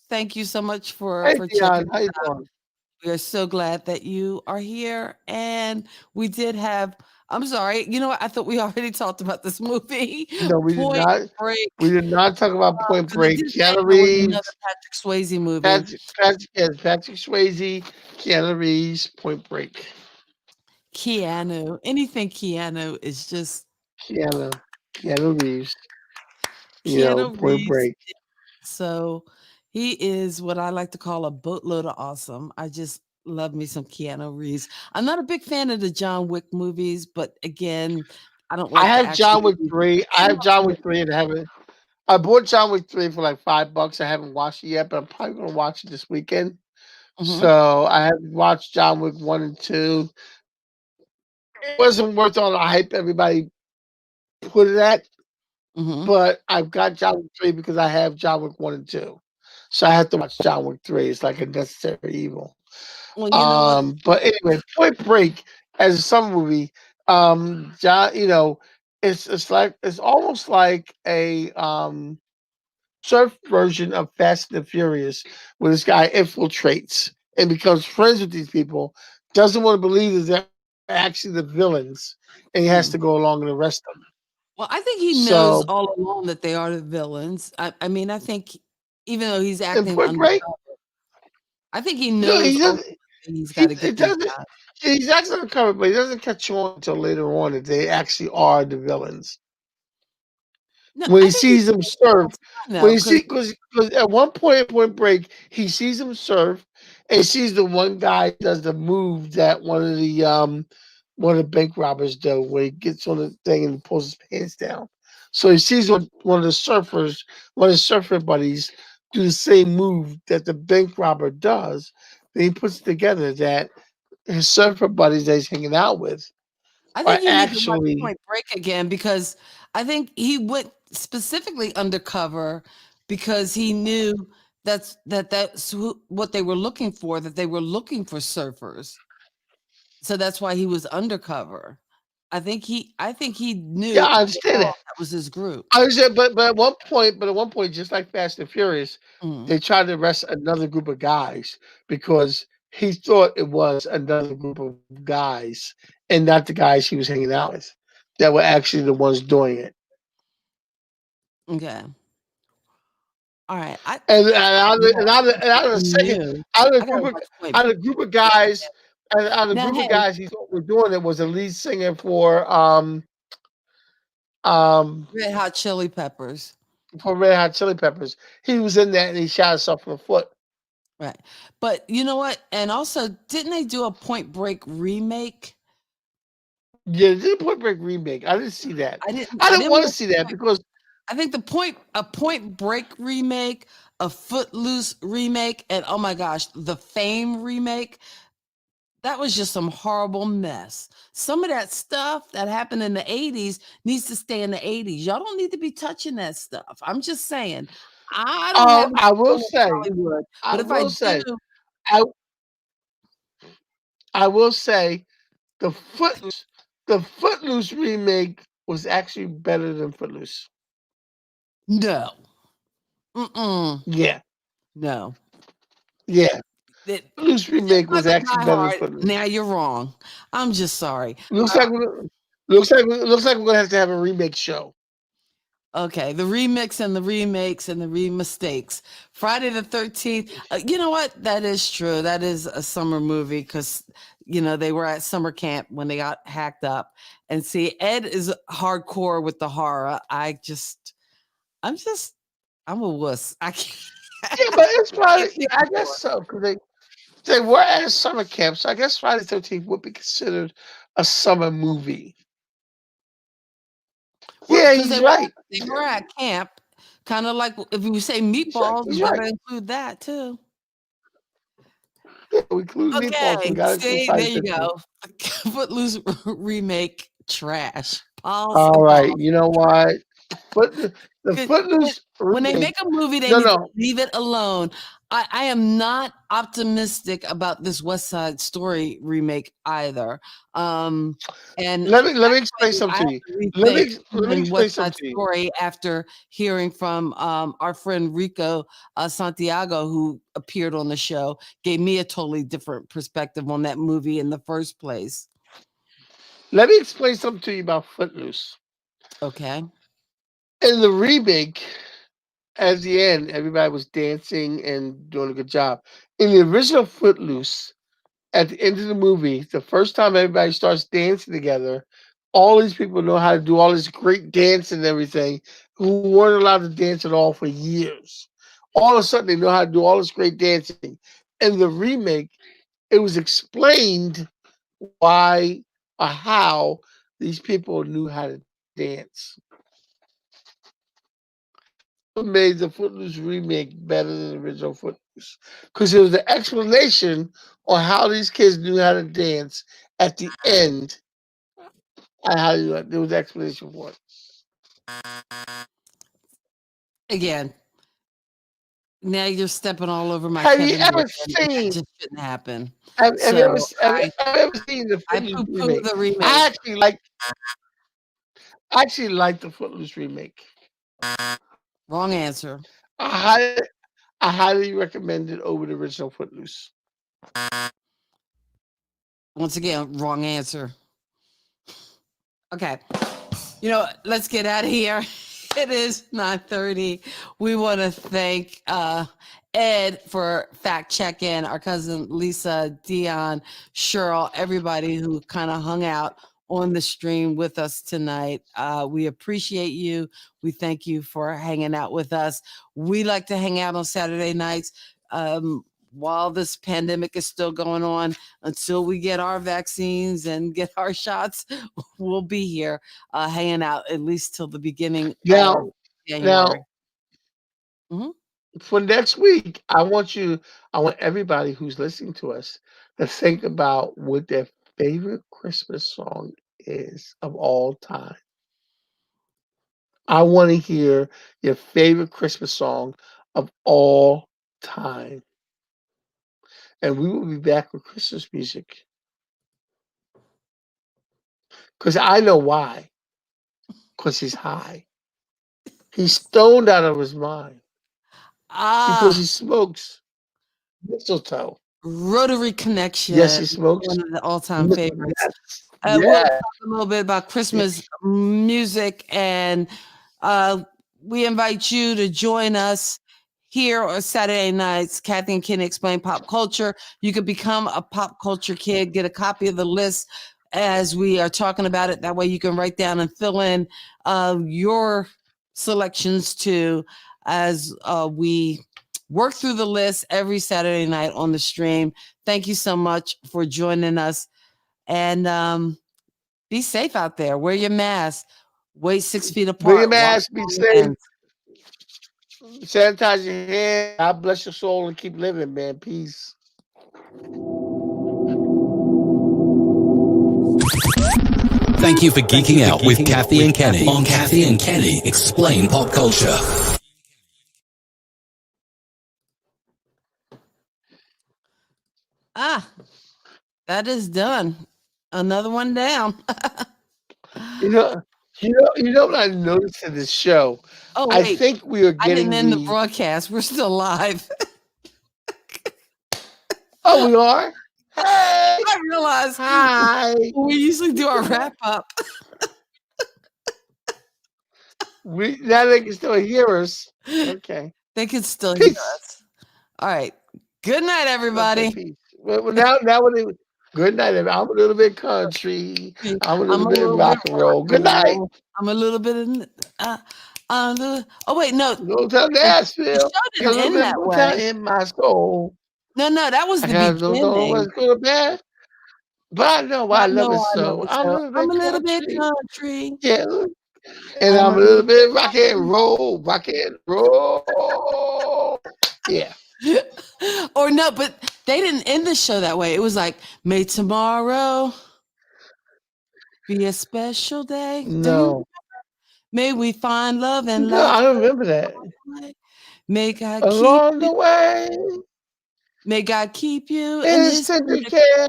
Thank you so much for Hey, checking Dion, how you us out. doing? We are so glad that you are here. And we did have, I'm sorry, you know what? I thought we already talked about this movie. No, we did Point not. Break. We did not talk about Point 'Cause I Break. did say Keanu there was Reeves, another Patrick Swayze movie. Patrick Swayze, Keanu Reeves, Point Break. Keanu. Anything Keanu is just Keanu Reeves. Keanu Point Reeves. Break. So he is what I like to call a boatload of awesome. I just love me some Keanu Reeves. I'm not a big fan of the John Wick movies, but again, I don't like I have the John action Wick movies. 3. I have John Wick 3 and I haven't. I bought John Wick 3 for like $5. I haven't watched it yet, but I'm probably gonna watch it this weekend. Mhm. So I have watched John Wick 1 and 2. It wasn't worth all the hype everybody put it at, Mhm. but I've got John Wick 3 because I have John Wick 1 and 2. So I have to watch John Wick 3. It's like a necessary evil. Well, you know what? But anyway, Point Break as a summer movie, John, it's almost like a surf version of Fast and the Furious, where this guy infiltrates and becomes friends with these people, doesn't want to believe that they're actually the villains, and he has to go along and arrest them. Well, I think he knows So all along that they are the villains. I mean, I think even though he's in acting Point Break, undercover, I think he no, knows he all doesn't. he's He got to it get these doesn't. guys. He's actually undercover, but he doesn't catch on until later on that they actually are the villains. No, When I he think he sees them surf, knows when he because because at one point at Point Break, he sees them surf, and he sees the one guy does the move that one of the bank robbers do, where he gets on the thing and pulls his pants down. So he sees one of the surfers, one of his surfer buddies, do the same move that the bank robber does. Then he puts it together that his surfer buddies that he's hanging out with I are think you need to watch actually Point Break again because I think he went specifically undercover because he knew that's what they were looking for, that they were looking for surfers. So that's why he was undercover. I think he knew Yeah, I understand that. that was his group. I understand, but at one point, just like Fast and Furious, Mm. they tried to arrest another group of guys because he thought it was another group of guys and not the guys he was hanging out with that were actually the ones doing it. Okay. All right. And out of the second, Knew. out of the I gotta group of watch Point out of the group of guys, out of the Now, group of hey, guys he thought were doing it was the lead singer um Red Hot Chili Peppers. for Red Hot Chili Peppers. He was in that and he shot himself in the foot. Right. But you know what? And also, didn't they do a Point Break remake? Yeah, they did a Point Break remake. I didn't see that. I didn't I didn't want to watch see that Point- because I think a Point Break remake, a Footloose remake, and oh my gosh, the Fame remake. That was just some horrible mess. Some of that stuff that happened in the 80s needs to stay in the 80s. Y'all don't need to be touching that stuff. I'm just saying. I don't have I will anything with say, Hollywood, I but if I will say, do, I I will say the Footloose remake was actually better than Footloose. no. Mm-mm. Yeah, No. yeah. That Footloose remake was because of actually Die better than Hard, Footloose. now you're wrong. I'm just sorry. Looks like we're gonna have to have a remake show. Okay, the remix and the remakes and the remistakes. Friday the 13th. You know what? That is true. That is a summer movie because, they were at summer camp when they got hacked up. And see, Ed is hardcore with the horror. I'm a wuss. I can't. Yeah, but it's probably think I of guess so because they were at summer camp, so I guess Friday the 13th would be considered a summer movie. Yeah, Because he's right. they were at camp, kind of like if you say He's right. meatballs, He's you got to right. include that too. Yeah, we include meatballs. We Okay, got to see, Friday there you the 13th. go. Footloose remake trash. Pause. All right, Pause. you know what? The Good. Footloose When they remake. make a movie, they No, need to no. leave it alone. I am not optimistic about this West Side Story remake either. And Let me explain I something have to you. to Let me rethink let me even explain West Side something to you. Story after hearing from our friend Rico Santiago, who appeared on the show, gave me a totally different perspective on that movie in the first place. Let me explain something to you about Footloose. Okay. In the remake, at the end, everybody was dancing and doing a good job. In the original Footloose, at the end of the movie, the first time everybody starts dancing together, all these people know how to do all this great dance and everything who weren't allowed to dance at all for years. All of a sudden, they know how to do all this great dancing. In the remake, it was explained why or how these people knew how to dance. What made the Footloose remake better than the original Footloose? Because it was an explanation on how these kids knew how to dance at the end. And how there was an explanation for it. Again, now you're stepping all over my Have you Kevin ever Bacon, and that seen? just shouldn't happen. Have you ever, So have you ever seen the I Footloose poo-poo remake? the remake. I actually like the Footloose remake. Wrong answer. I highly, I highly recommend it over the original Footloose. Once again, wrong answer. Okay. Let's get out of here. It is 9:30. We want to thank Ed for fact checking, our cousin Lisa, Dion, Cheryl, everybody who kind of hung out on the stream with us tonight. We appreciate you. We thank you for hanging out with us. We like to hang out on Saturday nights. While this pandemic is still going on, until we get our vaccines and get our shots, we'll be here hanging out at least till the beginning of Now, January. for next week, I want everybody who's listening to us to think about what their favorite Christmas song is of all time. I want to hear your favorite Christmas song of all time. And we will be back with Christmas music Because I know why. Because he's high. He's stoned out of his mind because he Ah, smokes mistletoe. Rotary Connection, Yes, he smokes. one of the all-time favorites. Yes. We'll Yeah. talk a little bit about Christmas music, and we invite you to join us here on Saturday nights. Kathy and Kenny Explain Pop Culture. You could become a pop culture kid, get a copy of the list as we are talking about it. That way you can write down and fill in your selections too as we work through the list every Saturday night on the stream. Thank you so much for joining us. And be safe out there. Wear your mask. Wait 6 feet apart. Wear your mask. Be Wash safe. your hands. Sanitize your hands. God bless your soul and keep living, man. Peace. Thank you for geeking out with Kathy and Kenny on Kathy and Kenny Explain Pop Culture. That is done. Another one down. You know what I noticed in this show? Oh, I wait. think we are I getting didn't end the broadcast. We're still live. Oh, we are? Hey. I realized Hi. we usually do our wrap up. Now they can still hear us. Okay. They can still hear Peace. us. All right. Good night, everybody. Okay, peace. Well, now when they, good night. I'm a little bit country. I'm a little bit rock and roll. Good night. I'm a little bit in, oh wait, no. Go to Nashville. The show Got a didn't little end bit that of time way. in my soul. No, that was I the have no know what's beginning. going to bad, but I know I love it so. I'm a so. little I'm a little bit bit country. yeah, and I'm a little bit rock and roll. Yeah. Or no, but they didn't end the show that way. It was like, may tomorrow be a special day. No. May we find love and No, love. I don't remember that. May God Along keep the you. way, May God keep you in in his his tender care care,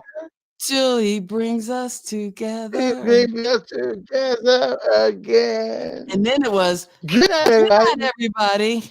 till he brings us it together. brings us together again. And then it was, Good night, good everybody. night, everybody.